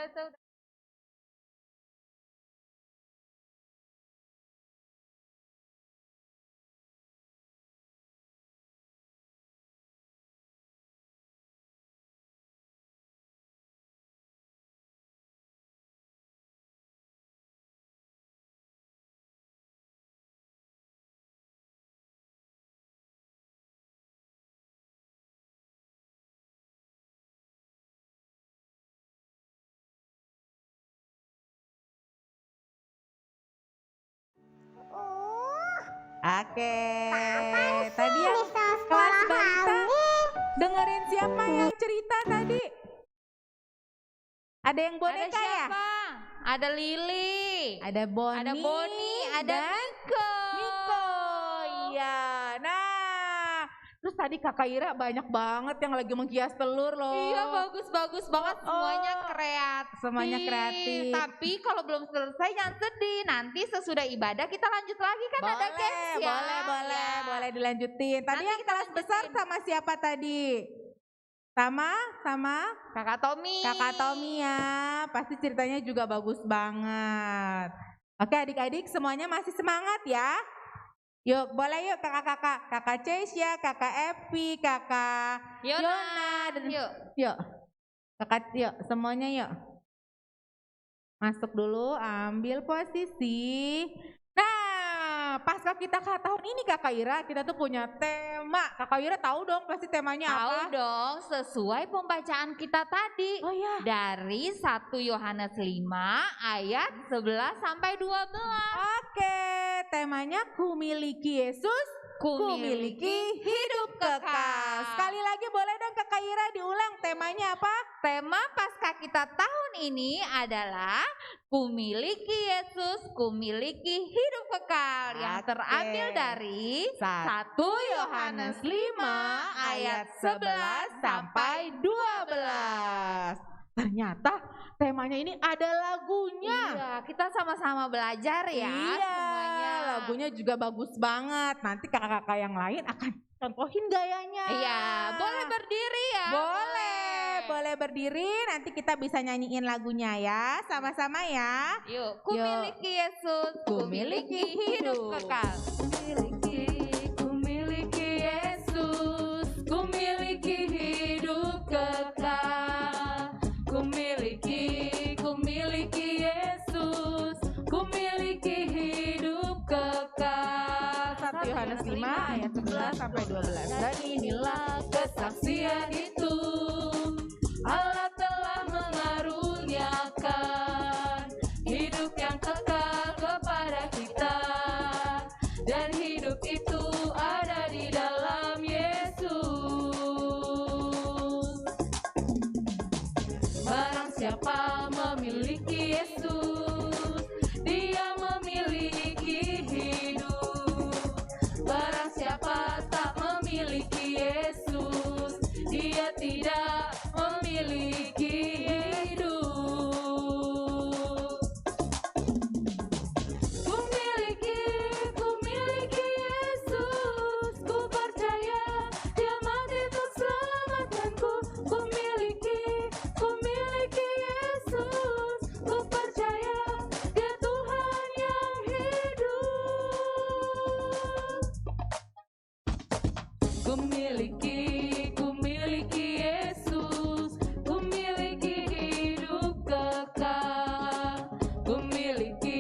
Udah. Oke. Apa Tadi sih yang bisa kelas sekolah balita lagi? dengerin siapa yang cerita tadi? Ada yang Ada boneka ya? siapa? Ada Lili. Ada Boni. Ada Boni, ada dan Miko. Miko. Iya. Nah, terus tadi Kakak Ira banyak banget yang lagi menghias telur loh. Iya, bagus banget, semuanya Oh. kreatif. Semuanya kreatif. Tapi kalau belum selesai jangan sedih. Nanti sesudah ibadah kita lanjut lagi kan ada games ya. Boleh dilanjutin. Tadi Nanti yang kita kelas besar lanjutin. sama siapa tadi? Sama Kakak Tommy. Kakak Tommy ya. Pasti ceritanya juga bagus banget. Oke adik-adik semuanya masih semangat ya. Yuk boleh yuk kakak-kakak. Kakak Cesia, kakak Evi, kakak Yona. Dan Yuk. Kakak yuk semuanya yuk. Masuk dulu ambil posisi. Nah pasca kita tahun ini Kakak Ira kita tuh punya tema. Kakak Ira tahu dong pasti temanya Tahu apa? dong, sesuai pembacaan kita tadi. Oh iya. Dari 1 Yohanes 5 ayat 11 sampai 12. Oke, temanya ku miliki Yesus, ku miliki hidup kekal. Sekali lagi boleh dong Kakak Ira diulang temanya apa? Tema Paskah kita tahun ini adalah ku miliki Yesus, ku miliki hidup kekal yang Oke. terambil dari 1 Yohanes 5 ayat 11 sampai 12. Ternyata temanya ini ada lagunya. Iya, kita sama-sama belajar ya Iya, semuanya. lagunya juga bagus banget. Nanti kakak-kakak yang lain akan contohin gayanya. Iya, boleh berdiri ya. Boleh berdiri. Nanti kita bisa nyanyiin lagunya ya, sama-sama ya. Yuk, ku Yuk. miliki Yesus, ku miliki hidup kekal. Ku miliki Yesus, ku miliki hidup kekal. Ku miliki Yesus, ku miliki hidup kekal. 1 Yohanes 5 ayat 11 sampai 12. Dan inilah kesaksian itu, Allah telah mengaruniakan hidup yang kekal kepada kita, dan hidup itu ada di dalam Yesus. Barang siapa memiliki Yesus, dia memiliki hidup. Barang siapa tak memiliki Yesus, dia tidak memiliki hidup. Ku miliki Yesus, ku percaya dia mati untuk selamatkanku. Ku miliki Yesus, ku percaya dia Tuhan yang hidup. Ku miliki Yesus, ku miliki hidup kekal. Ku miliki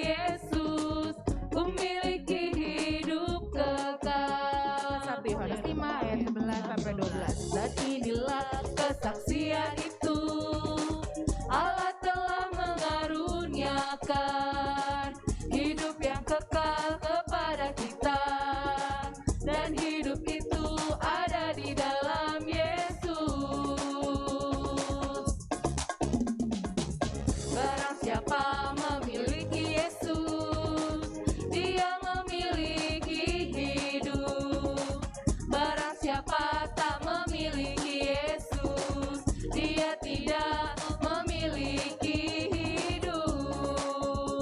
Yesus, ku miliki hidup kekal. 1 Yohanes 5 ayat 11 sampai 12. Dan inilah kesaksian itu, Allah telah mengaruniakan hidup yang kekal kepada kita, dan hidup itu ada di dalam Yesus. Barang siapa memiliki Yesus, dia memiliki hidup. Barang siapa tak memiliki Yesus, dia tidak memiliki hidup.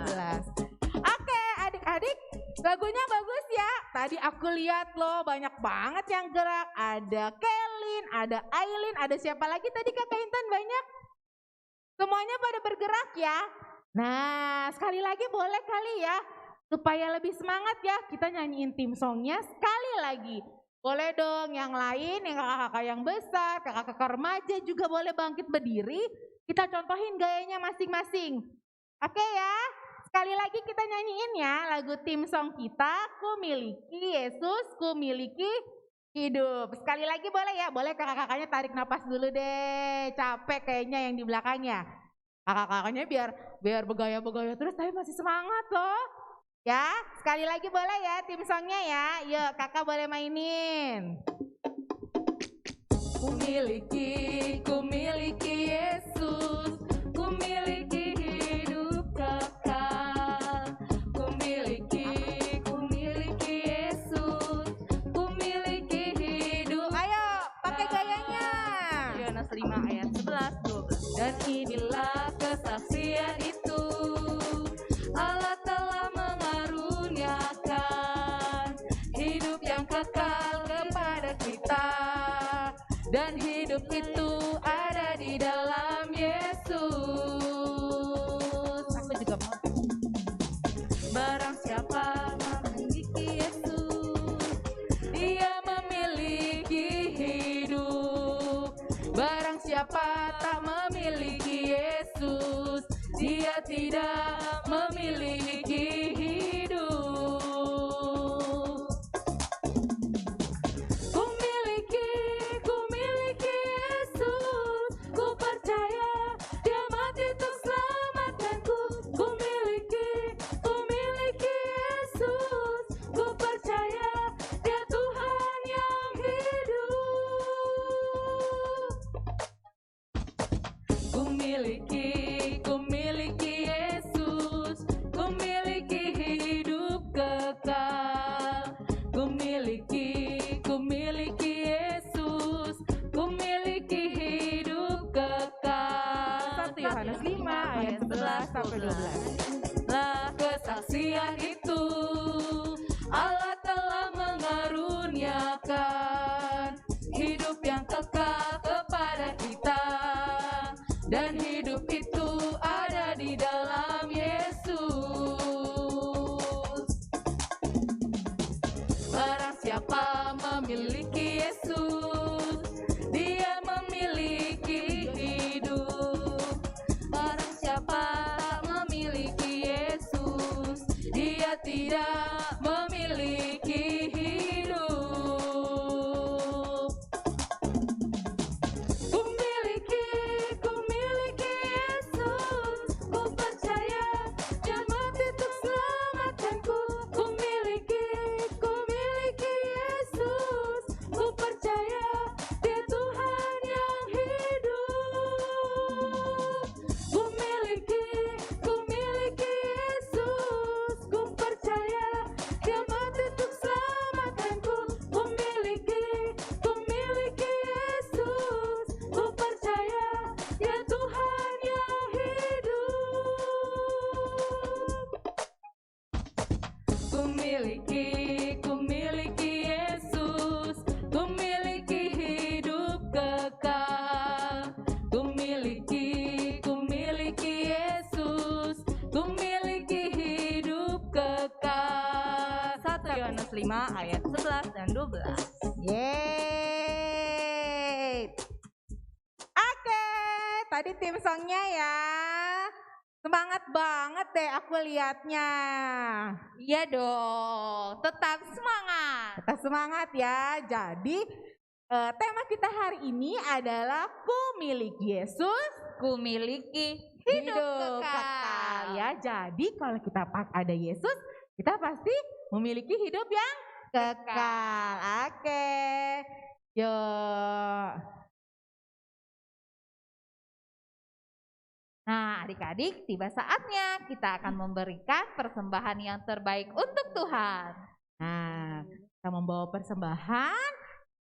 12. Oke, adik-adik, lagunya bagus ya. Tadi aku lihat loh, banyak banget yang gerak. Ada Kelin, ada Aileen, ada siapa lagi tadi Kakak Intan banyak? Semuanya pada bergerak ya. Nah, sekali lagi boleh kali ya. Supaya lebih semangat ya, kita nyanyiin tim songnya sekali lagi. Boleh dong yang lain, yang kakak-kakak yang besar, kakak-kakak remaja juga boleh bangkit berdiri. Kita contohin gayanya masing-masing. Oke ya, sekali lagi kita nyanyiin ya lagu tim song kita, Ku Miliki Yesus, Ku Miliki Hidup. Sekali lagi boleh ya, boleh kakak-kakaknya tarik napas dulu deh. Capek kayaknya yang di belakangnya. Kakak-kakaknya biar bergaya-bergaya terus tapi masih semangat loh. Ya, sekali lagi boleh ya tim songnya ya. Yuk, kakak boleh mainin. Ku miliki Yesus, ku miliki hidup kekal. Ku miliki Yesus, ku miliki hidup. Ayo, pakai gayanya. Yohanes 5 ayat 11, 12. Dan inilah kesaksian itu, Allah telah mengaruniakan hidup yang kekal kepada kita. Dan hidup itu ada di dalam Yesus. Aku juga mau. Barang siapa memiliki Yesus, dia memiliki hidup. Barang siapa tak memiliki Yesus, dia tidak memiliki hidup. Ku miliki Yesus, ku percaya dia mati untuk selamatkanku. Ku miliki Yesus, ku percaya dia Tuhan yang hidup. Ku miliki Yesus, ku miliki hidup kekal. Ku miliki Yesus, ku miliki hidup kekal. 1 Yohanes 5 ayat 11 sampai 12. Lah kesaksian itu, Allah telah mengaruniakan hidup yang kekal kepada kita. Dan hidup itu ada di dalam Yesus. Barang siapa memiliki Yesus, dia memiliki hidup. Barang siapa tak memiliki Yesus, dia tidak memiliki hidup. Ku miliki Yesus, ku percaya dia mati untuk selamatkanku. Ku miliki Yesus, ku percaya dia Tuhan yang hidup. Ku miliki Yesus, ku percaya dia mati untuk selamatkanku. Ku miliki Yesus, ku percaya dia Tuhan yang hidup. Ku miliki Yesus, ku miliki hidup kekal. Ku miliki Yesus, ku miliki hidup kekal. 1 Yohanes 5 ayat 11 dan 12. Yeay. Oke, tadi tim songnya ya. Semangat banget deh aku lihatnya. Iya dong, tetap semangat. Kita semangat ya. Jadi tema kita hari ini adalah Ku miliki Yesus, Ku miliki hidup kekal. Ya, jadi kalau kita ada Yesus, kita pasti memiliki hidup yang kekal. Oke. Yuk. Nah, adik-adik, tiba saatnya kita akan memberikan persembahan yang terbaik untuk Tuhan. Nah, kita membawa persembahan,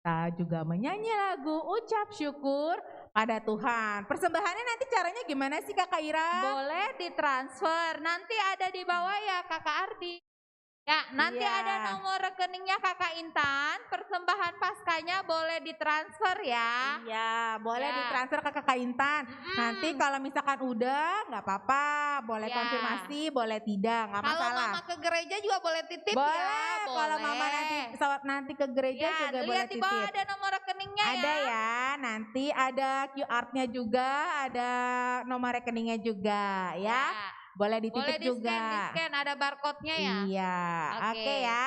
kita juga menyanyi lagu ucap syukur pada Tuhan. Persembahannya nanti caranya gimana sih Kakak Ira? Boleh ditransfer. Nanti ada di bawah ya Kakak Ardi. Ya, nanti Iya. ada nomor rekeningnya Kakak Intan. Persembahan paskanya boleh ditransfer ya. Iya, boleh Ya. ditransfer ke Kakak Intan. Nanti kalau misalkan udah nggak apa-apa, boleh Ya. konfirmasi, boleh tidak, nggak Kalau masalah. mama ke gereja juga boleh titip Boleh, ya. kalau mama nanti ke gereja Ya, juga boleh lihat di bawah titip. ada nomor rekeningnya Ada ya. ya, nanti ada QR-nya juga, ada nomor rekeningnya juga ya. Boleh dititip Boleh juga. di-scan, ada barcode-nya ya. Iya, Oke. oke ya.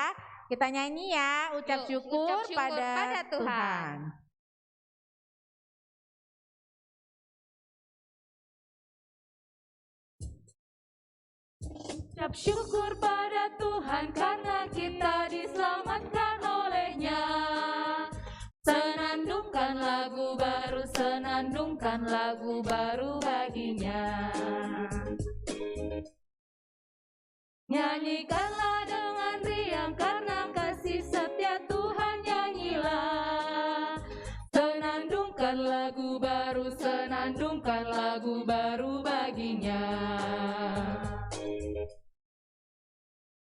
Kita nyanyi ya, ucap Yuk, syukur, ucap syukur pada pada Tuhan. Tuhan. Ucap syukur pada Tuhan karena kita diselamatkan oleh-Nya. Senandungkan lagu baru, senandungkan lagu baru baginya. Nyanyikanlah dengan riang karena kasih setia Tuhan, nyanyilah. Senandungkan lagu baru, senandungkan lagu baru baginya.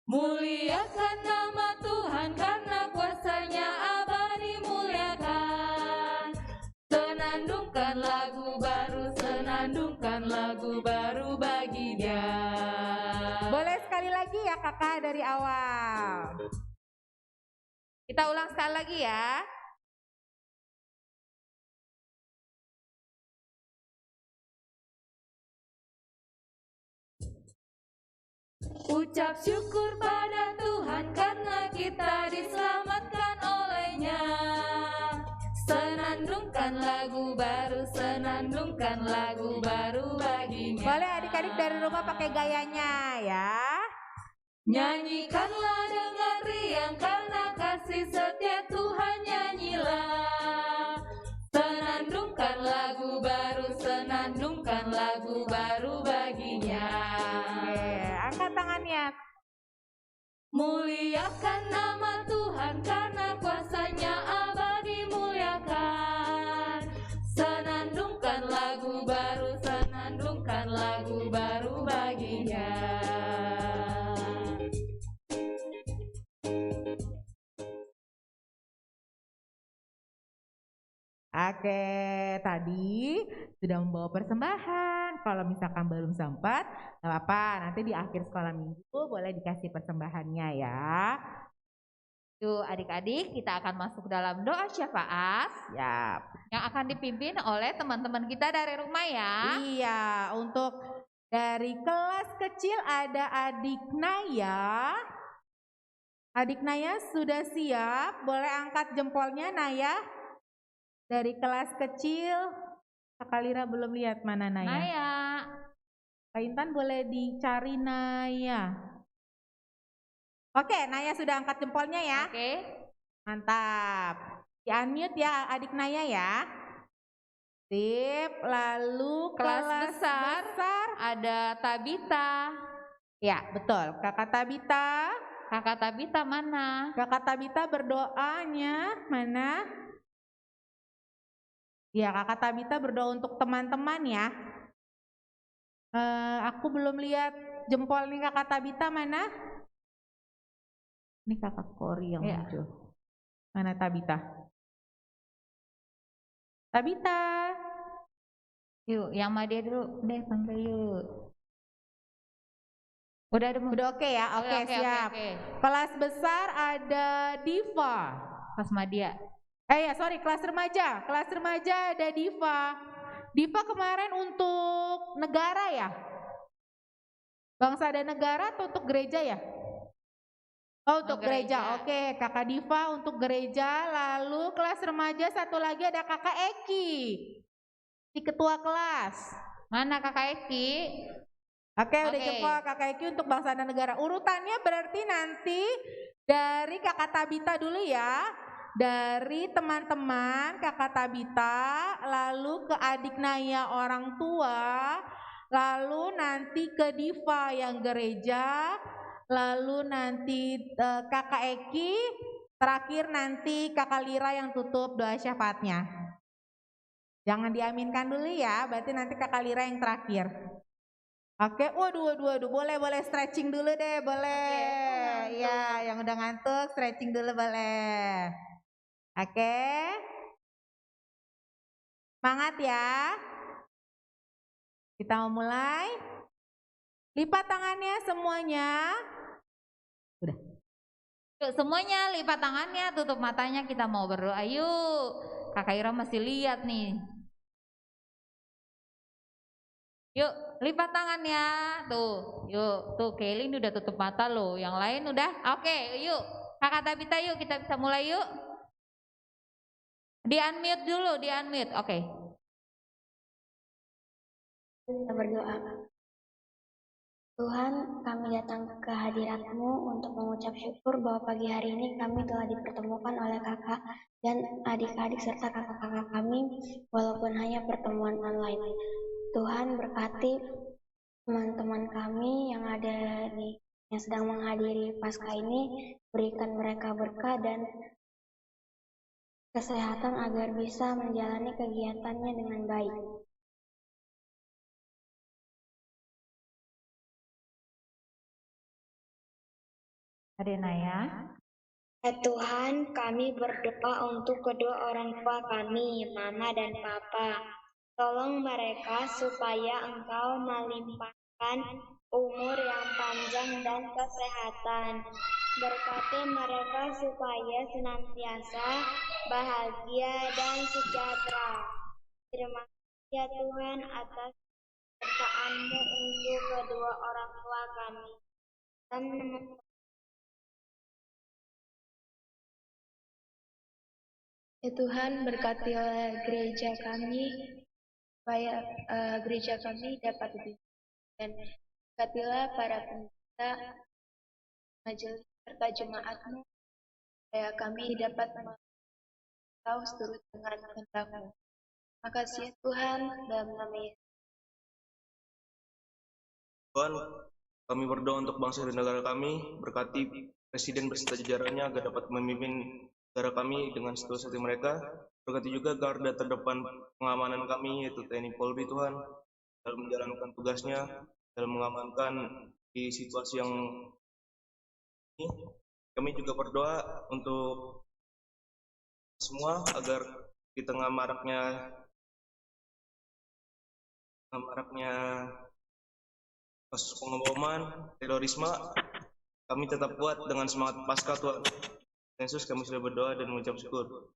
Muliakan nama Tuhan karena kuasa-Nya abadi, muliakan. Senandungkan lagu baru, senandungkan lagu baru baginya. Boleh sekali lagi ya kakak dari awal. Kita ulang sekali lagi ya. Ucap syukur pada Tuhan karena kita diselamatkan oleh-Nya. Senandungkan lagu baru, senandungkan lagu baru baginya. Boleh adik-adik dari rumah pakai gayanya ya. Nyanyikanlah dengan riang karena kasih setia Tuhan, nyanyilah. Senandungkan lagu baru, senandungkan lagu baru baginya. Oke, angkat tangannya. Muliakan nama Tuhan karena kuasa-Nya abadi, muliakan. Senandungkan lagu baru, senandungkan lagu baru baginya. Oke, tadi sudah membawa persembahan. Kalau misalkan belum sempat, nggak apa-apa. Nanti di akhir sekolah minggu boleh dikasih persembahannya ya. Yuk adik-adik, kita akan masuk dalam doa syafaat Ya, yang akan dipimpin oleh teman-teman kita dari rumah ya. iya. Untuk dari kelas kecil ada adik Naya. Adik Naya sudah siap? Boleh angkat jempolnya Naya? Dari kelas kecil, Kakak Lira belum lihat mana Naya. Naya. Kak Intan boleh dicari Naya. Oke, Naya sudah angkat jempolnya ya. Oke. Mantap. Di unmute ya adik Naya ya. Sip, lalu Kelas besar. Ada Tabita. Ya, betul. Kakak Tabita. Kakak Tabita mana? Kakak Tabita berdoanya mana? Ya, Kakak Tabita berdoa untuk teman-teman ya. Aku belum lihat jempol nih Kakak Tabita mana? Ini Kakak Kori yang Ya. muncul. Mana Tabita? Tabita. Yuk, yang sama dia dulu. Deh, panggil yuk. Udah ada Udah oke ya? Oke, siap. Oke. Kelas besar ada Diva. Kelas Madia. Kelas remaja. Kelas remaja ada Diva. Diva kemarin untuk negara ya? Bangsa dan negara atau untuk gereja ya? Oh, untuk gereja. Oke, Kakak Diva untuk gereja. Lalu kelas remaja satu lagi ada Kakak Eki. Si ketua kelas. Mana Kakak Eki? Oke, udah Oke. jempol Kakak Eki untuk bangsa dan negara. Urutannya berarti nanti dari Kakak Tabita dulu ya. Dari teman-teman Kakak Tabita, lalu ke adik Naya orang tua, lalu nanti ke Diva yang gereja, lalu nanti Kakak Eki, terakhir nanti Kakak Lira yang tutup doa syafaatnya. Jangan diaminkan dulu ya, berarti nanti Kakak Lira yang terakhir. Oke, waduh, boleh stretching dulu deh, boleh. Ya, yang udah ngantuk stretching dulu boleh. Oke. Semangat ya. Kita mau mulai. Lipat tangannya semuanya. Udah. Yuk semuanya lipat tangannya, tutup matanya, kita mau berdoa yuk. Kakak Ira masih lihat nih. Yuk lipat tangannya, tuh, yuk, tuh Kelly ini udah tutup mata loh, yang lain udah, oke, yuk, Kakak Tabita yuk, kita bisa mulai yuk. Di unmute dulu, di unmute, oke. Kita berdoa. Tuhan, kami datang ke hadirat-Mu untuk mengucap syukur bahwa pagi hari ini kami telah dipertemukan oleh kakak dan adik-adik serta kakak-kakak kami walaupun hanya pertemuan online. Tuhan berkati teman-teman kami yang sedang menghadiri Paskah ini, berikan mereka berkah dan kesehatan agar bisa menjalani kegiatannya dengan baik. Adenaya. Ya Tuhan, kami berdoa untuk kedua orang tua kami, Mama dan Papa. Tolong mereka supaya Engkau melimpahkan umur yang panjang dan kesehatan. Berkati mereka supaya senantiasa bahagia dan sejahtera. Terima kasih ya Tuhan atas sertaan-Mu untuk kedua orang tua kami. Dan ya Tuhan, berkatilah gereja kami supaya gereja kami dapat lebih dan berkatilah para pendeta, majelis serta jemaat-Mu supaya kami dapat tahu seturut dengan kehendak-Mu. Terima kasih ya Tuhan, dalam nama Yesus. Tuhan, kami berdoa untuk bangsa dan negara kami, berkati presiden beserta jajarannya agar dapat memimpin negara kami dengan seluruh hati mereka. Berkati juga garda terdepan pengamanan kami, yaitu TNI Polri Tuhan, dalam menjalankan tugasnya, dalam mengamankan di situasi yang ini. Kami juga berdoa untuk semua agar di tengah maraknya kasus pengeboman, terorisme, kami tetap kuat dengan semangat Paskah Tuhan. Yesus, kami sudah berdoa dan mengucap syukur.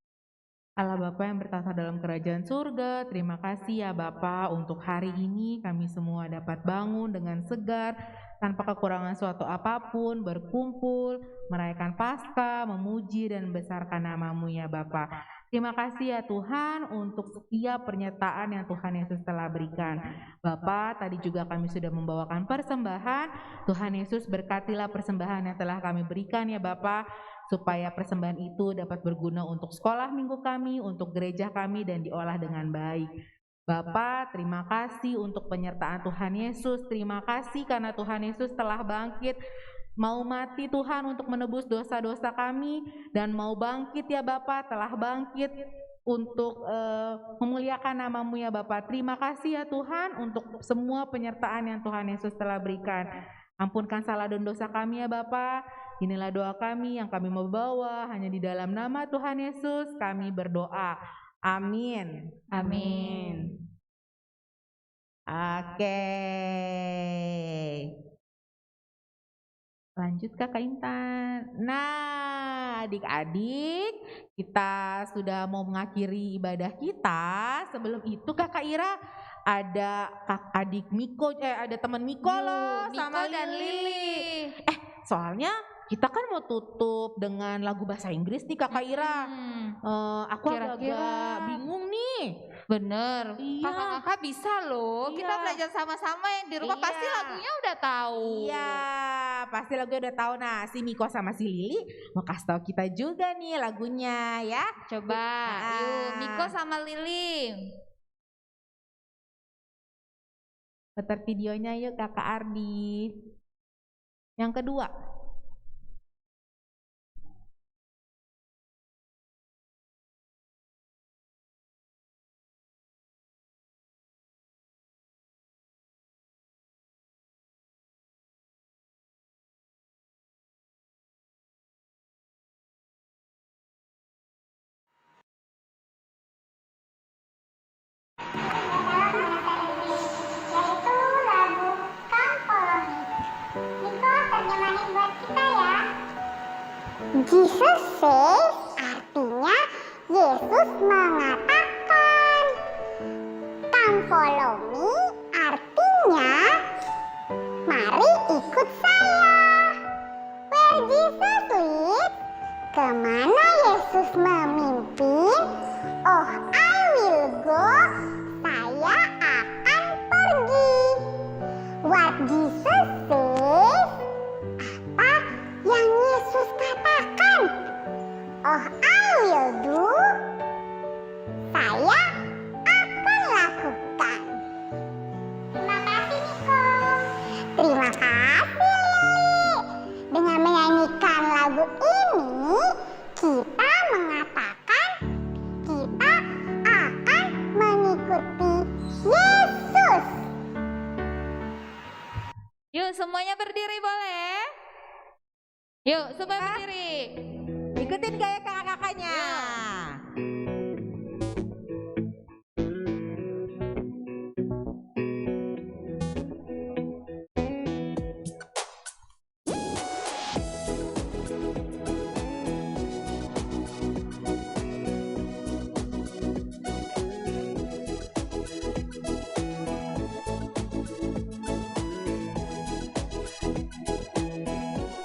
Allah Bapa yang bertata dalam kerajaan surga, terima kasih ya Bapa untuk hari ini kami semua dapat bangun dengan segar, tanpa kekurangan suatu apapun, berkumpul, merayakan Paskah, memuji dan membesarkan nama-Mu ya Bapa. Terima kasih ya Tuhan untuk setiap pernyataan yang Tuhan Yesus telah berikan. Bapa, tadi juga kami sudah membawakan persembahan. Tuhan Yesus berkatilah persembahan yang telah kami berikan ya Bapa, supaya persembahan itu dapat berguna untuk sekolah minggu kami, untuk gereja kami, dan diolah dengan baik. Bapa, terima kasih untuk penyertaan Tuhan Yesus. Terima kasih karena Tuhan Yesus telah bangkit, mau mati Tuhan untuk menebus dosa-dosa kami, dan mau bangkit ya Bapa, telah bangkit untuk memuliakan nama-Mu ya Bapa. Terima kasih ya Tuhan untuk semua penyertaan yang Tuhan Yesus telah berikan. Ampunkan salah dan dosa kami ya Bapa. Inilah doa kami yang kami mau bawa, hanya di dalam nama Tuhan Yesus kami berdoa. Amin. Amin. Oke. Lanjut Kak Intan. Nah, adik-adik, kita sudah mau mengakhiri ibadah kita. Sebelum itu Kakak Ira ada adik Miko, ada teman Miko loh, Miko sama dan Lili. Soalnya kita kan mau tutup dengan lagu bahasa Inggris nih Kakak Ira. Aku Kira-kira agak bingung nih. bener, Iya. kakak-kakak bisa loh, Iya. kita belajar sama-sama yang di rumah Iya. pasti lagunya udah tahu. Iya, pasti lagunya udah tahu. Nah, si Miko sama si Lili mau kasih tahu kita juga nih lagunya ya. Coba, yuk Miko sama Lili. Putar videonya yuk Kakak Ardi. Yang kedua. Jesus says artinya Yesus mengatakan. Come follow me artinya mari ikut saya. Where Jesus leads, kemana Yesus memimpin, oh I will go, saya akan pergi. What Jesus says, apa yang Yesus katakan, oh I will do, saya akan lakukan. Terima kasih Niko. Terima kasih Lili. Dengan menyanyikan lagu ini, kita mengatakan kita akan mengikuti Yesus. Yuk semuanya berdiri boleh? Yuk semua berdiri. Ikutin gaya kakak-kakaknya.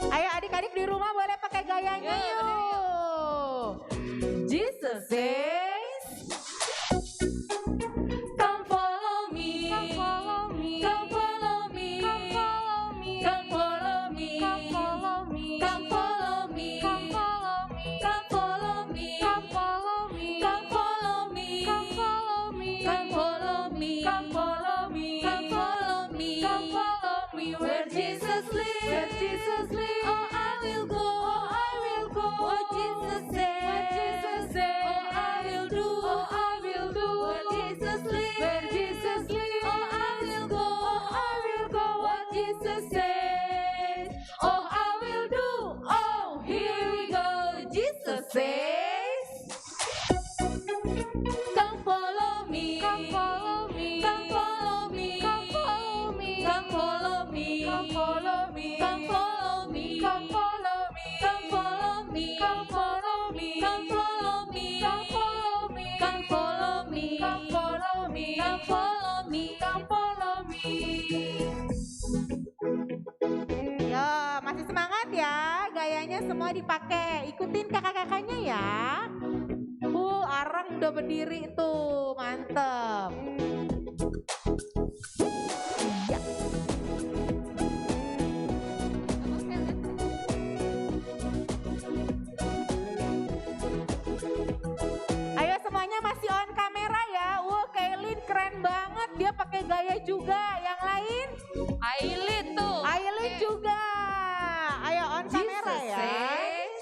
Ayo adik-adik di rumah boleh pakai gayanya yuk. Jesus says, come follow me, come follow me, come follow me, come follow me, come follow me, come follow me, come follow me, come follow me, come follow me, come follow me, come follow me, come follow me, come follow me, come follow me, come follow me, where Jesus lives, where Jesus lives, oh I will go, oh I will go, what Jesus says, what Jesus says, oh I will do, oh I will do, where Jesus lives, where Jesus lives, oh I will go, oh I will go, what Jesus says, oh I will do, oh here we go, Jesus says, come follow me, come follow me, come follow me, come follow me, come follow me, come follow me, come follow me, come follow me, come follow me, come follow me, come follow me, come follow me, come follow me, come follow me, come follow me, come follow me. Yo, masih semangat ya, gayanya semua dipakai. Ikutin kakak-kakaknya ya. Arang udah berdiri tuh, mantep. Iya. Ayo semuanya masih on kamera ya. Wah, Kailin keren banget, dia pakai gaya juga. Yang lain? Aileen tuh. Aileen juga. Ayo on kamera Jesus ya. says,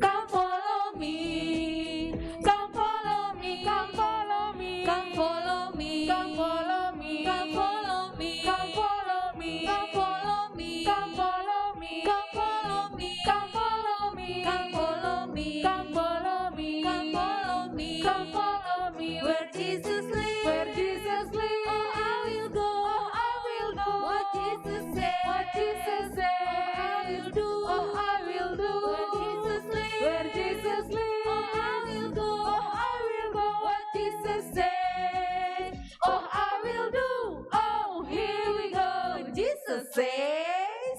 come follow me, come follow me, come follow me, come follow me, come follow me, come follow me, come follow me, come follow me, come follow me, come follow me, come follow me, come follow me, come follow me, come follow me, come follow me, where Jesus lives, where Jesus lives, oh I will go, oh I will do, what Jesus says, what Jesus says, oh I will do, oh I will do, where Jesus lives, where Jesus lives, oh I will go, oh I will go, what Jesus says, oh I will do, oh here we go, Jesus says,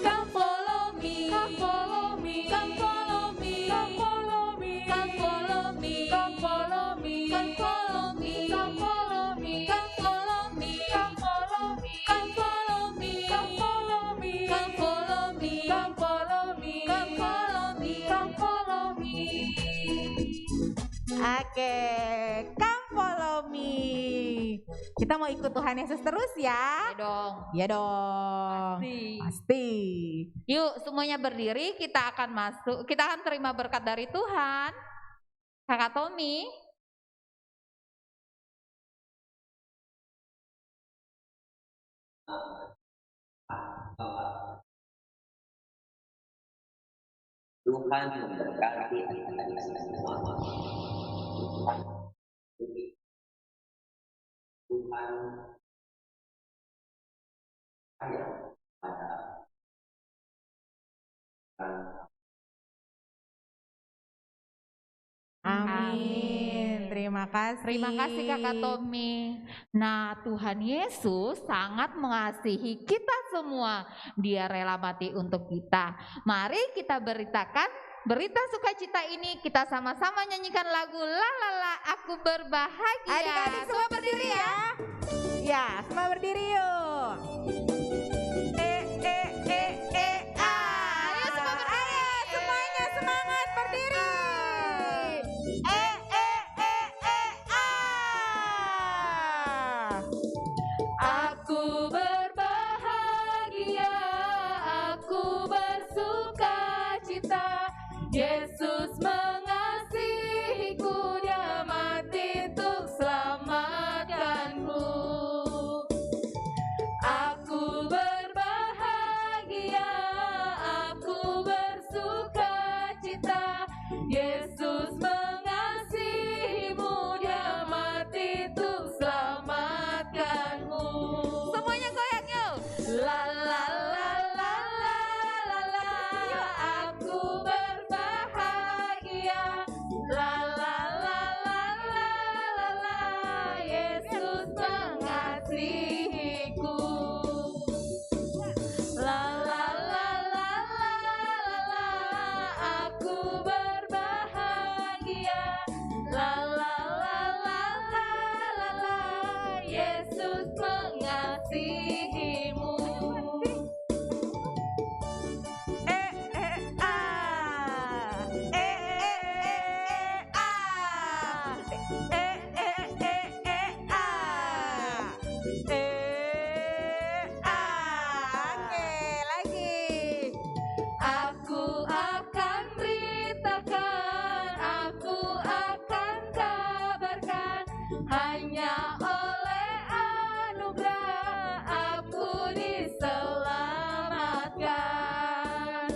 come follow me, come follow me, come follow me, come follow me, come follow me, come follow me, come follow me, come follow me, come follow me, come follow me, come follow me, come follow me, come follow me, come follow me, come follow me, come follow me. Oke, come follow me. Kita mau ikut Tuhan Yesus terus ya? Ya dong. Ya dong. Pasti. Pasti. Yuk semuanya berdiri, kita akan masuk, kita akan terima berkat dari Tuhan. Kakak Tommy. Tuhan memberkati adik-adik semua. Tuhan sayang pada Amin. Terima kasih. Terima kasih Kakak Tommy. Nah, Tuhan Yesus sangat mengasihi kita semua. Dia rela mati untuk kita. Mari kita beritakan berita sukacita ini. Kita sama-sama nyanyikan lagu La La La Aku Berbahagia. Adik-adik semua berdiri ya. Ya, semua berdiri yuk. Ayo semua berdiri. Semuanya semangat berdiri. Aku berbahagia, aku bersukacita. Yesus mengasihiku, Dia mati untuk selamatkanku. Aku berbahagia, aku bersukacita. Yesus mengasihimu, Dia mati untuk selamatkanmu. Semuanya goyang yuk. La la la la la la la. Aku berbahagia. La la la la la la la. Yesus mengasihiku. La la la la la la la. Aku berbahagia. La la la la la la la. Yesus mengasihimu. Oke, lagi. Aku akan beritakan, aku akan kabarkan, hanya oleh anugerah aku diselamatkan.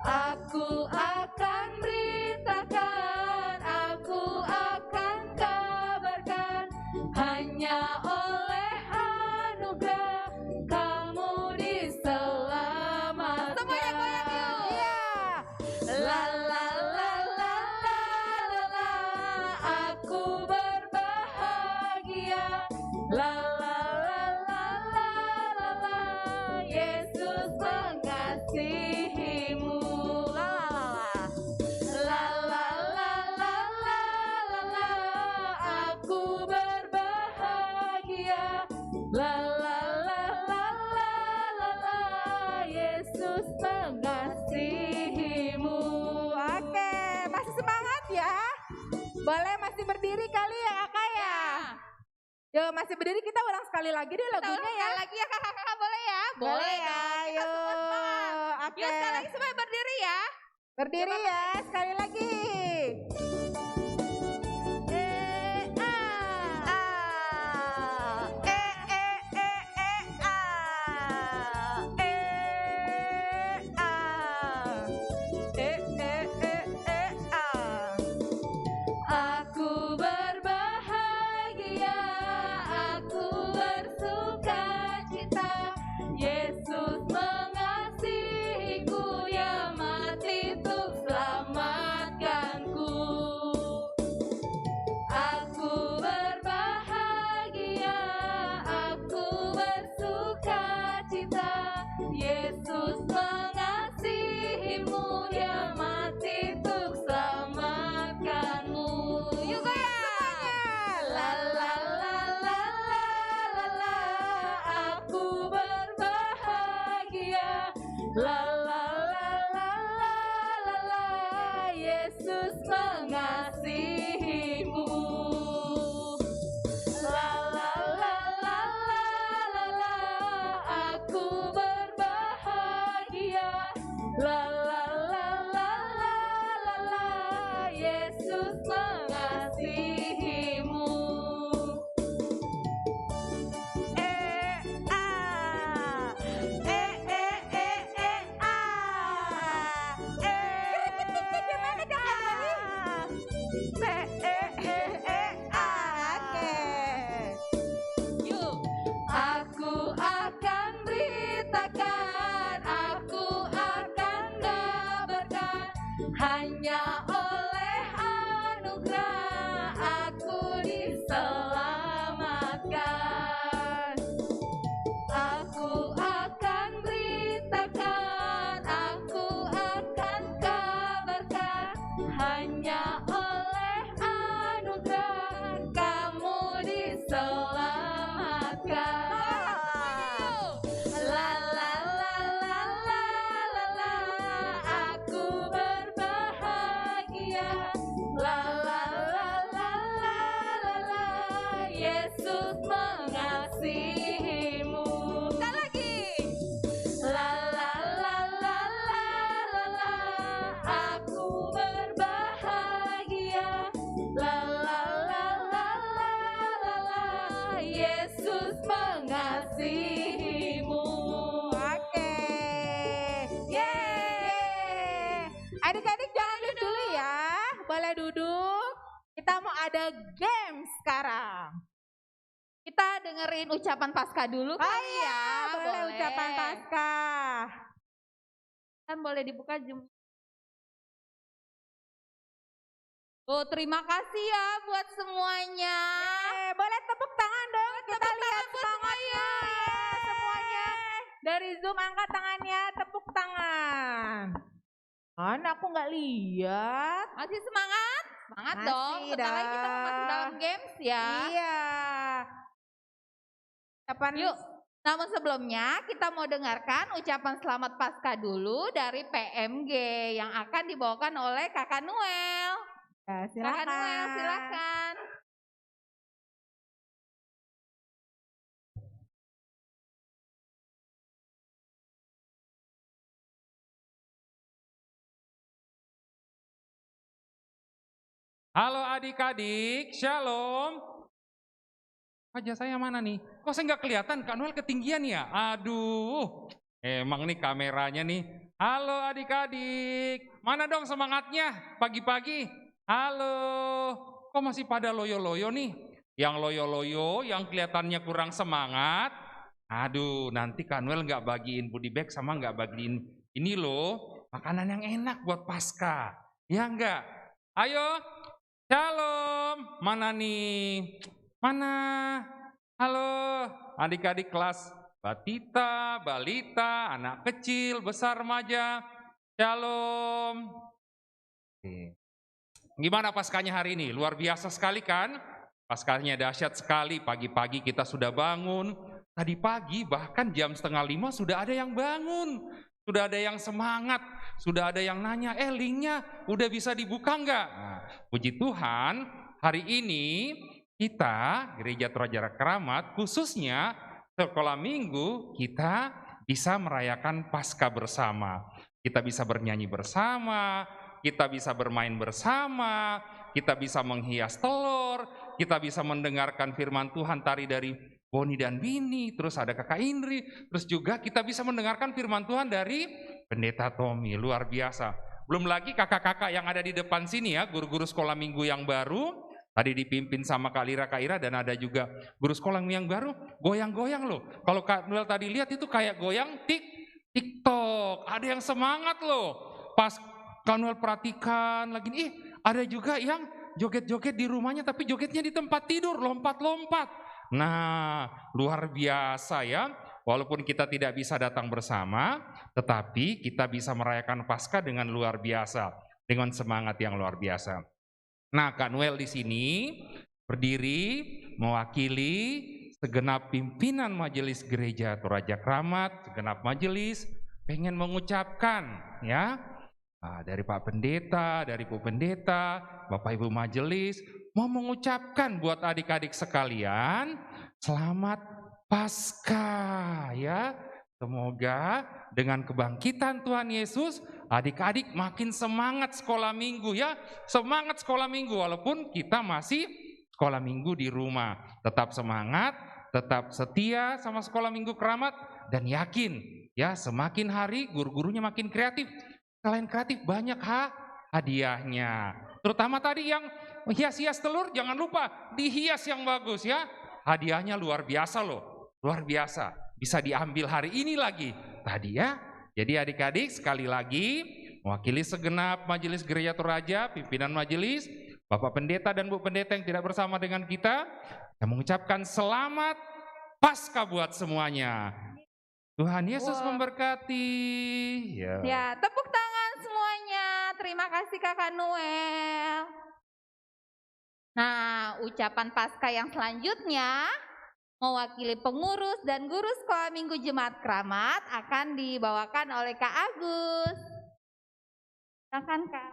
Aku akan beritakan, aku akan kabarkan, hanya oleh anugerah kamu diselamatkan. Semuanya goyang yuk. Iya. La la la la la la la. Aku berbahagia. La la la la la la la. Yesus mengasihimu. La la la la la la la. Aku berbahagia. La la la la la la la. Yesus mengasihimu. Oke, masih semangat ya? Boleh masih berdiri kali ya Kakak ya? Yuk masih berdiri, kita ulang sekali lagi deh lagunya ya. Lagi ya kakak boleh ya? Boleh ya, dong, kita semua yuk. semangat. Oke. Yuk sekali lagi semua berdiri ya. Berdiri ya, sekali lagi. Aku berbahagia, aku bersukacita. Yesus mengasihiku, Dia mati untuk selamatkanku. Aku berbahagia, aku bersukacita. Yesus mengasihimu, Dia mati untuk selamatkanmu. Yuk goyang. La la la la la la la. Aku berbahagia. La la la la la la la. Yesus mengasihimu. La la la la la la la. Aku berbahagia. La la la la la la la. Yesus mengasihimu. Adik-adik jangan lift dulu ya. Boleh duduk. Kita mau ada game sekarang. Kita dengerin ucapan Paskah dulu kali ya. Boleh ucapan Paskah. Kan boleh dibuka Zoom. Oh, terima kasih ya buat semuanya. Boleh tepuk tangan dong. Kita lihat semangatnya. Semuanya. Dari Zoom angkat tangannya, tepuk tangan. Mana aku nggak lihat. Masih semangat? Semangat Masih dong. Sebentar lagi kita mau masuk dong. dalam games ya. Iya. Ucapan Yuk, namun sebelumnya kita mau dengarkan ucapan selamat Paskah dulu dari PMG yang akan dibawakan oleh Kakak Noel. Ya, Kakak Noel, silakan. Halo adik-adik, shalom. Wajah saya mana nih? Kok saya nggak kelihatan? Kak Noel ketinggian ya? Aduh, emang nih kameranya nih. Halo adik-adik, mana dong semangatnya pagi-pagi? Halo, kok masih pada loyo-loyo nih? Yang loyo-loyo, yang kelihatannya kurang semangat. Aduh, nanti Kak Noel nggak bagiin goodie bag sama nggak bagiin ini loh, makanan yang enak buat Paskah. Ya enggak? Ayo, shalom. Mana nih? Mana? Halo, adik-adik kelas Batita, Balita, anak kecil, besar, remaja. Shalom. Oke. Gimana Paskahnya hari ini? Luar biasa sekali kan? Paskahnya dahsyat sekali. Pagi-pagi kita sudah bangun. Tadi pagi bahkan jam 4:30 sudah ada yang bangun. Sudah ada yang semangat. Sudah ada yang nanya, linknya udah bisa dibuka enggak? Nah, puji Tuhan, hari ini kita, Gereja Toraja Keramat, khususnya sekolah minggu, kita bisa merayakan Paskah bersama. Kita bisa bernyanyi bersama, kita bisa bermain bersama, kita bisa menghias telur, kita bisa mendengarkan firman Tuhan tari dari Boni dan Bini, terus ada Kakak Indri, terus juga kita bisa mendengarkan firman Tuhan dari Pendeta Tommy, luar biasa. Belum lagi kakak-kakak yang ada di depan sini ya, guru-guru sekolah minggu yang baru, tadi dipimpin sama Kak Ira, dan ada juga guru sekolah yang baru, goyang-goyang loh. Kalau Kak Noel tadi lihat itu kayak goyang TikTok, ada yang semangat loh. Pas Kak Noel perhatikan lagi, ada juga yang joget-joget di rumahnya tapi jogetnya di tempat tidur, lompat-lompat. Nah, luar biasa ya. Walaupun kita tidak bisa datang bersama, tetapi kita bisa merayakan Paskah dengan luar biasa, dengan semangat yang luar biasa. Nah, Kak Noel di sini berdiri mewakili segenap pimpinan Majelis Gereja Toraja Keramat, segenap majelis pengen mengucapkan ya, dari Pak Pendeta, dari Bu Pendeta, Bapak Ibu Majelis, mau mengucapkan buat adik-adik sekalian, selamat Paskah ya. Semoga dengan kebangkitan Tuhan Yesus, adik-adik makin semangat sekolah minggu ya. Semangat sekolah minggu walaupun kita masih sekolah minggu di rumah. Tetap semangat, tetap setia sama sekolah minggu Keramat, dan yakin ya semakin hari guru-gurunya makin kreatif. Selain kreatif banyak hadiahnya. Terutama tadi yang hias-hias telur, jangan lupa dihias yang bagus ya. Hadiahnya luar biasa loh, luar biasa. Bisa diambil hari ini lagi tadi ya. Jadi adik-adik sekali lagi mewakili segenap Majelis Gereja Toraja, pimpinan majelis, Bapak Pendeta dan Bu Pendeta yang tidak bersama dengan kita, yang mengucapkan selamat Paskah buat semuanya. Tuhan Yesus memberkati. Ya, tepuk tangan semuanya. Terima kasih Kakak Noel. Nah, ucapan Paskah yang selanjutnya mewakili pengurus dan guru sekolah minggu Jemaat Keramat akan dibawakan oleh Kak Agus. Silakan Kak.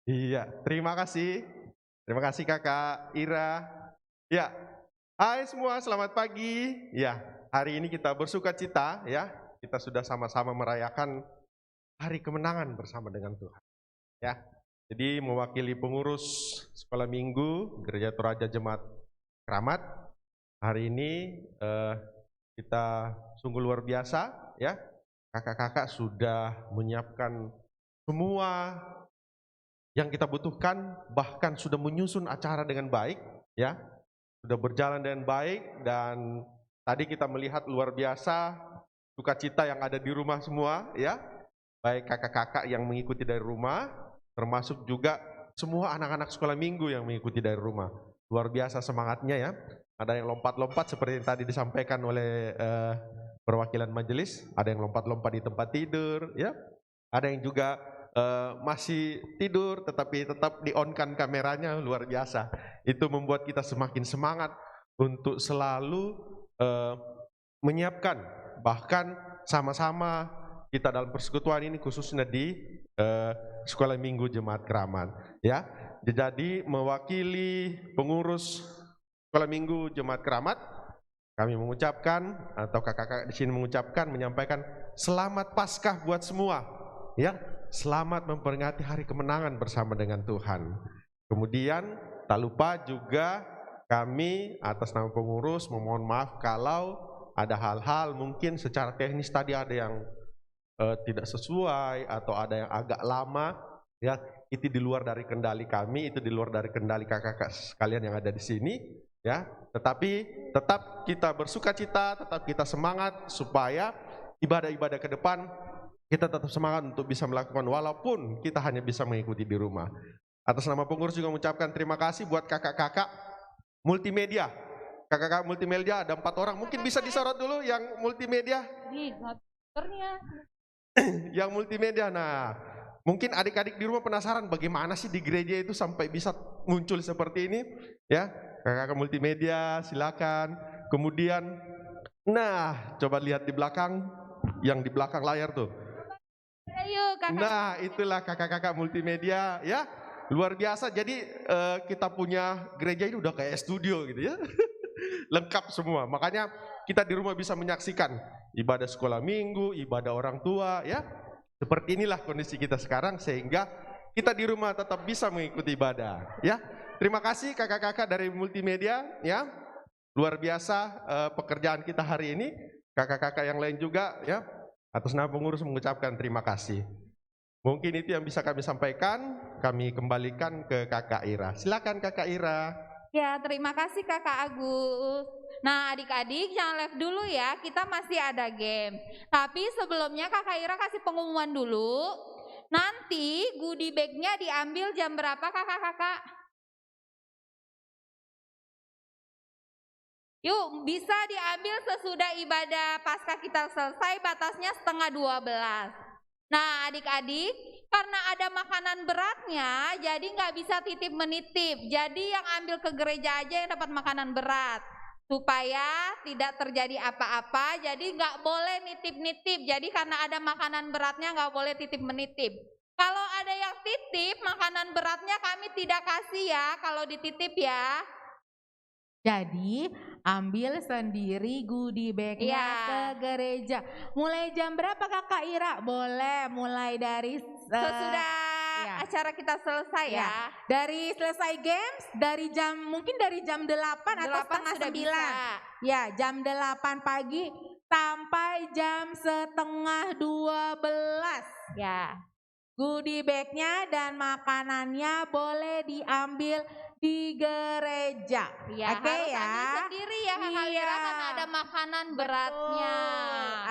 Iya, terima kasih. Terima kasih Kakak Ira. Ya, hai semua, selamat pagi. Ya, hari ini kita bersuka cita ya. Kita sudah sama-sama merayakan hari kemenangan bersama dengan Tuhan. Ya. Jadi mewakili pengurus sekolah minggu Gereja Toraja Jemaat Keramat, hari ini kita sungguh luar biasa ya. Kakak-kakak sudah menyiapkan semua yang kita butuhkan, bahkan sudah menyusun acara dengan baik, ya, sudah berjalan dengan baik. Dan tadi kita melihat luar biasa sukacita yang ada di rumah semua, ya, baik kakak-kakak yang mengikuti dari rumah, termasuk juga semua anak-anak sekolah minggu yang mengikuti dari rumah. Luar biasa semangatnya, ya. Ada yang lompat-lompat seperti yang tadi disampaikan oleh perwakilan majelis, ada yang lompat-lompat di tempat tidur, ya, ada yang juga masih tidur tetapi tetap di-on-kan kameranya. Luar biasa. Itu membuat kita semakin semangat untuk selalu menyiapkan, bahkan sama-sama kita dalam persekutuan ini khususnya di sekolah minggu Jemaat Keramat, ya. Jadi mewakili pengurus sekolah minggu Jemaat Keramat, kami mengucapkan, atau kakak-kakak di sini mengucapkan, menyampaikan selamat Paskah buat semua, ya. Selamat memperingati hari kemenangan bersama dengan Tuhan. Kemudian tak lupa juga kami atas nama pengurus memohon maaf kalau ada hal-hal mungkin secara teknis tadi ada yang tidak sesuai atau ada yang agak lama, ya, itu di luar dari kendali kami, itu di luar dari kendali kakak-kakak sekalian yang ada di sini, ya. Tetapi tetap kita bersukacita, tetap kita semangat supaya ibadah-ibadah ke depan kita tetap semangat untuk bisa melakukan walaupun kita hanya bisa mengikuti di rumah. Atas nama pengurus juga mengucapkan terima kasih buat kakak-kakak multimedia. Kakak-kakak multimedia ada 4 orang, mungkin bisa disorot dulu yang multimedia. Yang multimedia. Nah, mungkin adik-adik di rumah penasaran bagaimana sih di gereja itu sampai bisa muncul seperti ini, ya. Kakak-kakak multimedia, silakan. Kemudian, nah, coba lihat di belakang, yang di belakang layar tuh. Ayo, kakak. Nah, itulah kakak-kakak multimedia, ya. Luar biasa. Jadi kita punya gereja ini udah kayak studio gitu, ya. Lengkap semua. Makanya kita di rumah bisa menyaksikan ibadah sekolah minggu, ibadah orang tua, ya. Seperti inilah kondisi kita sekarang sehingga kita di rumah tetap bisa mengikuti ibadah, ya. Terima kasih kakak-kakak dari multimedia, ya. Luar biasa pekerjaan kita hari ini. Kakak-kakak yang lain juga, ya. Atas nama pengurus mengucapkan terima kasih. Mungkin itu yang bisa kami sampaikan. Kami kembalikan ke Kakak Ira. Silakan Kakak Ira. Ya, terima kasih Kakak Agus. Nah, adik-adik jangan live dulu ya, kita masih ada game. Tapi sebelumnya Kakak Ira kasih pengumuman dulu. Nanti goodie bag-nya diambil jam berapa kakak-kakak? Yuk, bisa diambil sesudah ibadah Paskah kita selesai, batasnya 11:30. Nah, adik-adik, karena ada makanan beratnya, jadi nggak bisa titip menitip. Jadi yang ambil ke gereja aja yang dapat makanan berat. Supaya tidak terjadi apa-apa, jadi nggak boleh nitip-nitip. Jadi karena ada makanan beratnya nggak boleh titip menitip. Kalau ada yang titip, makanan beratnya kami tidak kasih ya, kalau dititip ya. Jadi ambil sendiri goodie bag-nya ke gereja. Mulai jam berapa Kakak Ira? Boleh mulai dari Sesudah acara kita selesai ya. Dari selesai games, dari jam mungkin dari jam 8 atau setengah 9. Ya, jam 8 pagi sampai jam setengah 12. Ya. Goodie bag-nya dan makanannya boleh diambil di gereja. Ya, Oke, harus ya. ambil sendiri ya Kakak Ira karena ada makanan beratnya.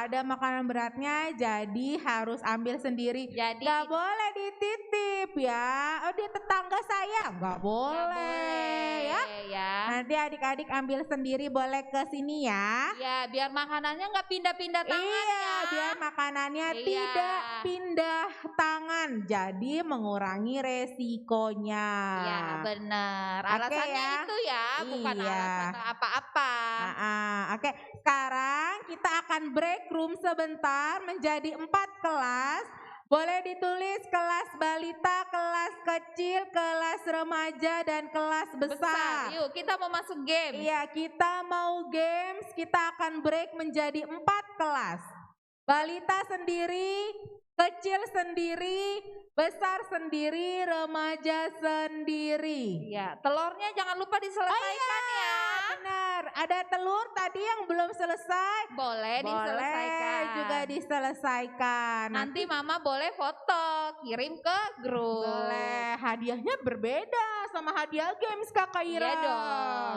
Ada makanan beratnya, jadi harus ambil sendiri. Jadi Gak boleh dititip ya. Oh, dia tetangga saya, gak boleh ya. Nanti adik-adik ambil sendiri, boleh ke sini ya. Ya, biar makanannya nggak pindah-pindah tangan Iya, ya. biar makanannya Iya. tidak pindah tangan, jadi mengurangi resikonya. Ya, benar. Oke Alasannya ya. itu ya, bukan Iya. alasan apa-apa. Oke, sekarang kita akan break room sebentar menjadi 4 kelas. Boleh ditulis kelas balita, kelas kecil, kelas remaja, dan kelas besar. Yuk, kita mau masuk game. Iya, kita mau games, kita akan break menjadi 4 kelas. Balita sendiri, kecil sendiri, besar sendiri, remaja sendiri. Ya, telurnya jangan lupa diselesaikan ya. Benar, ada telur tadi yang belum selesai. Boleh Boleh diselesaikan. juga diselesaikan. Nanti Mama boleh foto, kirim ke grup. boleh. Hadiahnya berbeda sama hadiah games Kakak Ira. Iya dong.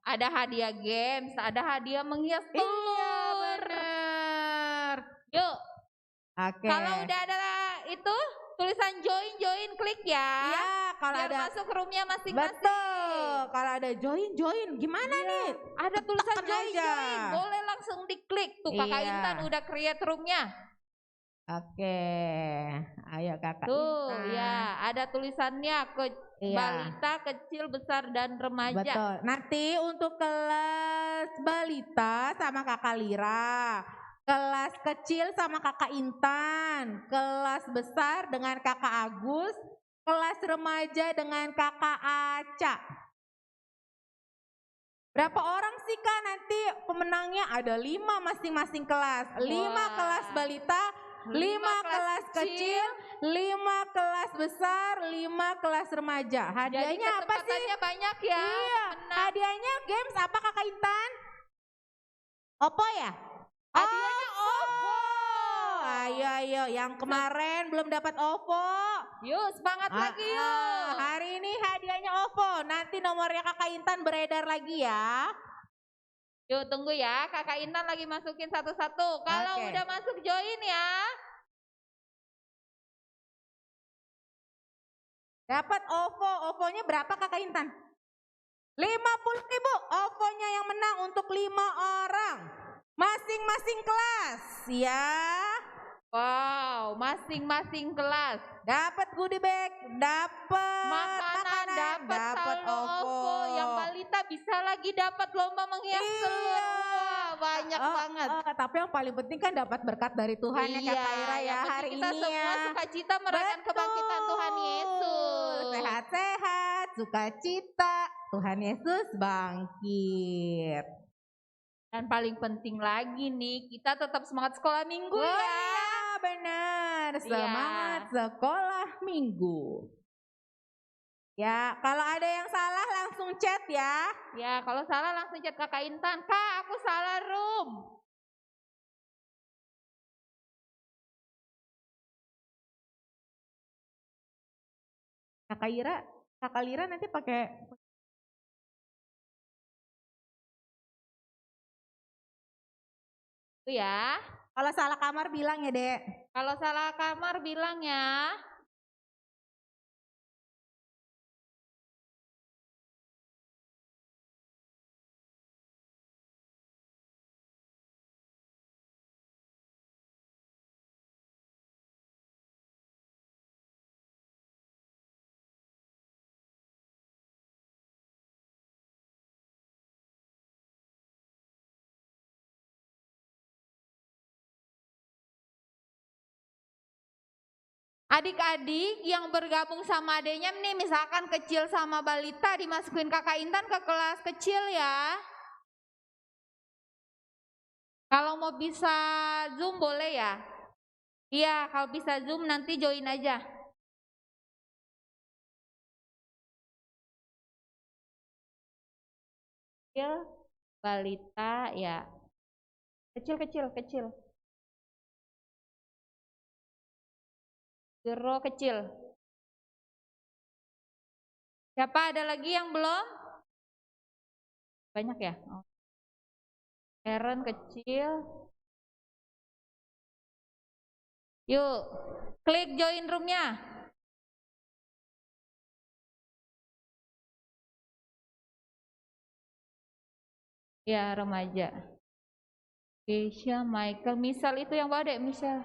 Ada hadiah games, ada hadiah menghias Iya telur. benar. Yuk, Oke. kalau udah ada itu tulisan join klik ya. Iya, kalau Biar ada masuk roomnya masing-masing. betul. Kalau ada join, gimana nih? Ada tulisan Tekan aja. join, boleh langsung diklik. Tuh Kakak Iya. Intan udah create roomnya. Oke, ayo Kakak Tuh Intan. ya, ada tulisannya ke Iya. balita, kecil, besar, dan remaja. Betul. Nanti untuk kelas balita sama Kakak Lira, kelas kecil sama Kakak Intan, kelas besar dengan Kakak Agus, kelas remaja dengan Kakak Aca. Berapa orang sih Kak nanti pemenangnya? Ada 5 masing-masing kelas. 5 Wah. kelas balita, 5 kelas kecil, 5 kelas besar, 5 kelas remaja. Jadi Hadiahnya apa sih? kesempatannya banyak ya. Iya, Menang. hadiahnya games apa Kakak Intan? Oppo ya? Hadiahnya Oppo. Ayo, yang kemarin belum dapat Oppo. Yuk semangat lagi yuk. Hari ini hadiahnya Oppo. Nanti nomornya Kakak Intan beredar lagi ya. Yuk tunggu ya, Kakak Intan lagi masukin satu-satu. Kalau Oke. udah masuk join ya. Dapat Oppo. Opponya berapa Kakak Intan? 50.000. Opponya yang menang untuk 5 orang. Masing-masing kelas ya. Wow, masing-masing kelas. Dapat goodie bag, dapat Makanan, dapat saldo OVO. Yang balita bisa lagi dapat lomba menghias Iya. telur. Wah, banyak banget. Tapi yang paling penting kan dapat berkat dari Tuhan ya Kak Ira ya yang penting hari kita ini semua ya. sukacita merayakan kebangkitan Tuhan Yesus. Sehat-sehat, sukacita, Tuhan Yesus bangkit. Dan paling penting lagi nih, kita tetap semangat sekolah minggu Oh ya. iya benar, semangat sekolah minggu. Ya, kalau ada yang salah langsung chat ya. Ya, kalau salah langsung chat Kakak Intan. Kak, aku salah room. Kakak Lira nanti pakai Itu ya. kalau salah kamar bilang ya, Dek. Kalau salah kamar bilang ya. Adik-adik yang bergabung sama adenya nih, misalkan kecil sama balita, dimasukin Kakak Intan ke kelas kecil ya. Kalau mau bisa Zoom boleh ya? Iya, kalau bisa Zoom nanti join aja. Kecil, balita ya. Kecil. Gero kecil. Siapa ada lagi yang belum? Banyak ya? Oh. Aaron kecil. Yuk, klik join roomnya. Ya, remaja. Keisha, Michael, Misal itu yang bawa deh, Misal.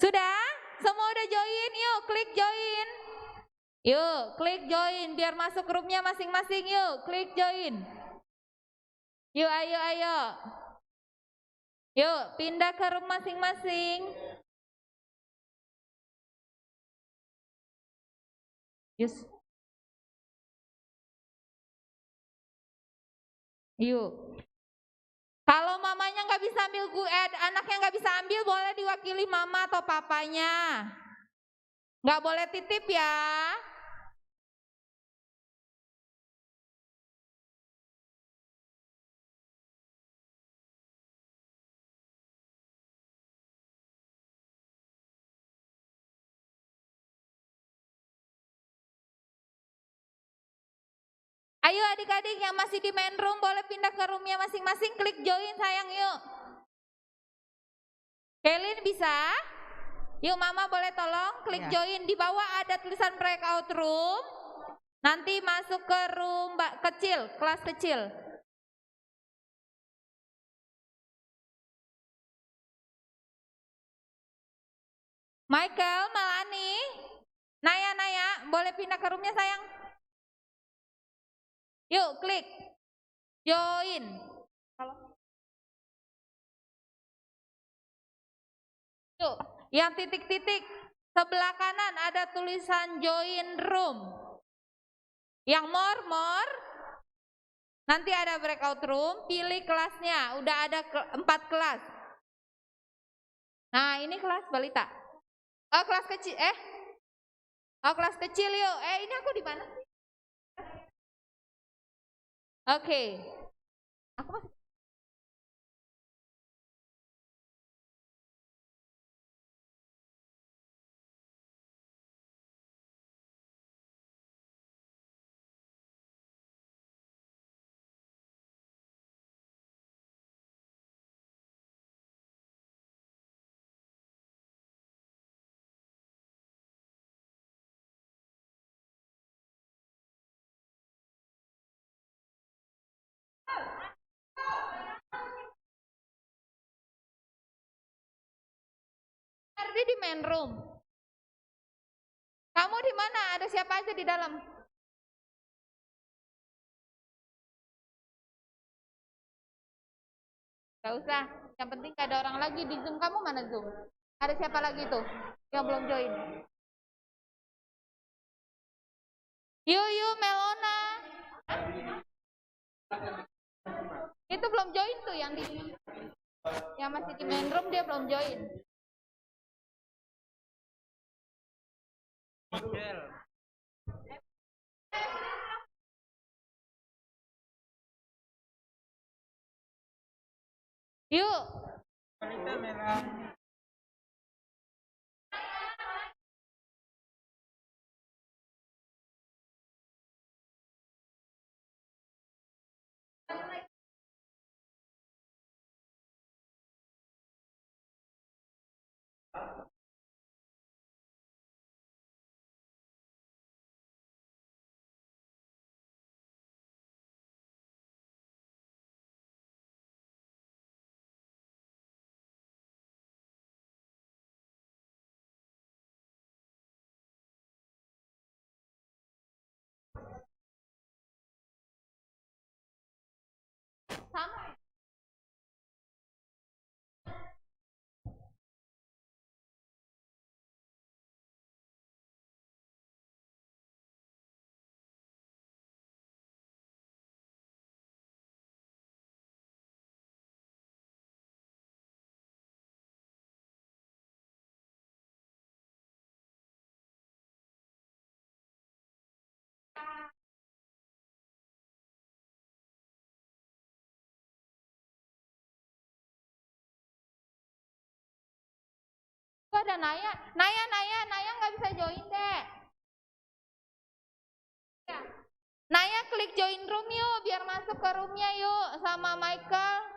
Sudah? Semua udah join? Yuk, klik join. Yuk, klik join biar masuk roomnya masing-masing. Yuk, klik join. Yuk, ayo. Yuk, pindah ke room masing-masing. Yus. Yuk. Kalau mamanya nggak bisa ambil anaknya nggak bisa ambil, boleh diwakili mama atau papanya. Nggak boleh titip ya. Ayo adik-adik yang masih di main room boleh pindah ke roomnya masing-masing, klik join sayang yuk. Kelin bisa? Yuk mama boleh tolong klik join, di bawah ada tulisan breakout room. Nanti masuk ke room kecil, kelas kecil. Michael, Malani, Naya, boleh pindah ke roomnya sayang? Yuk klik join. Yuk, yang titik-titik sebelah kanan ada tulisan join room. Yang more, nanti ada breakout room, pilih kelasnya, udah ada 4 kelas. Nah ini kelas balita. Oh kelas kecil, kelas kecil yuk. Ini aku di mana sih? Oke. Aku masih. Ardi di main room. Kamu di mana? Ada siapa aja di dalam? Gak usah. Yang penting gak ada orang lagi di Zoom. Kamu mana Zoom? Ada siapa lagi tuh yang belum join? Yuk Melona. Itu belum join tuh yang masih di main room, dia belum join. Yuk. Sama. Ada Naya nggak bisa join deh. Naya klik join room yuk, biar masuk ke roomnya yuk sama Michael.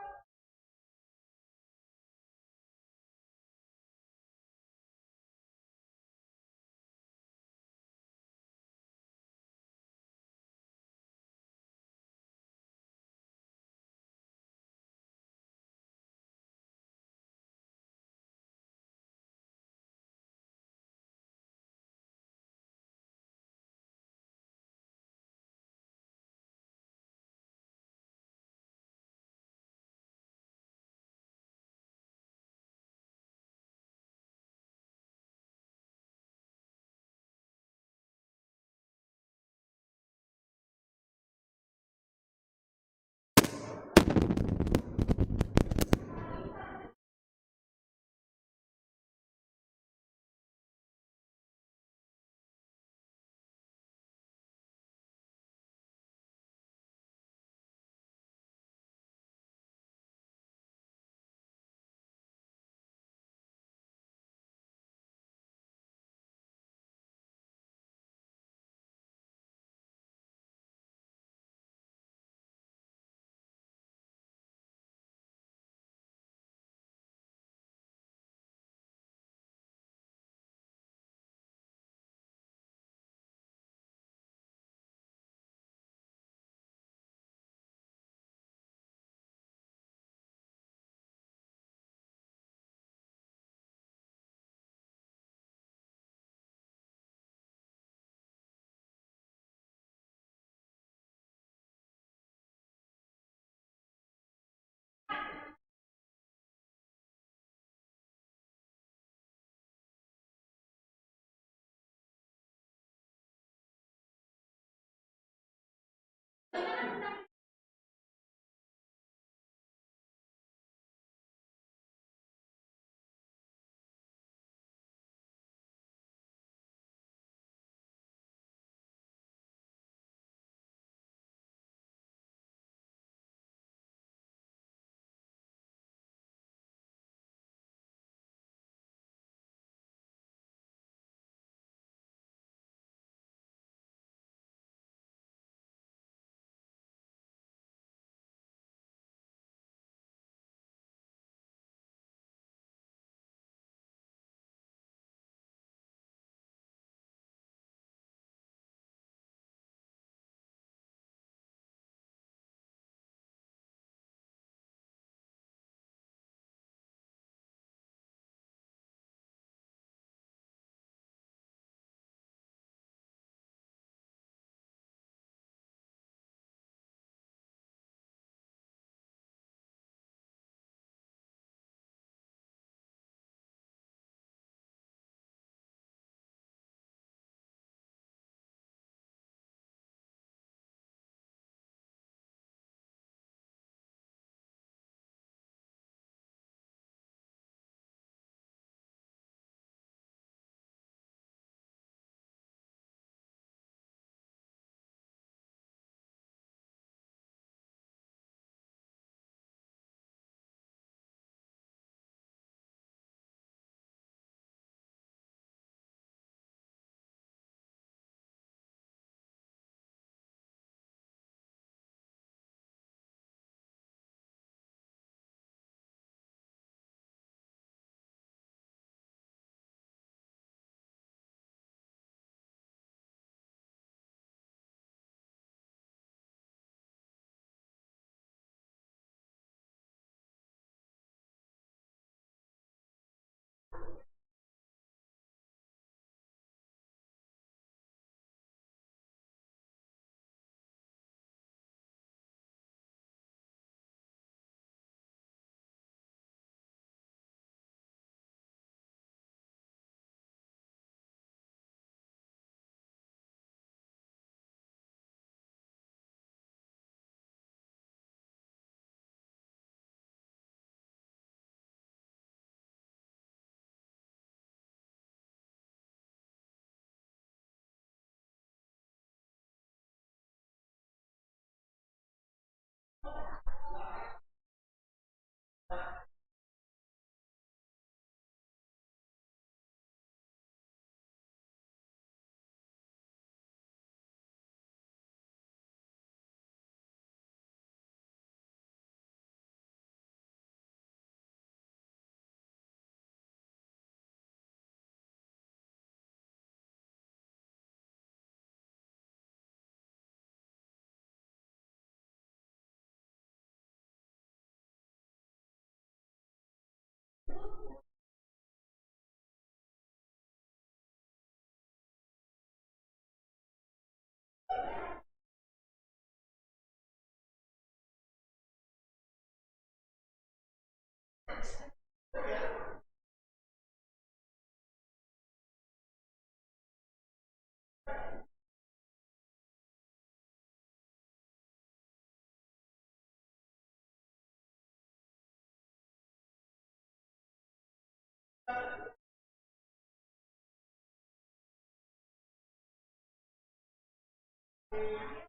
kasih.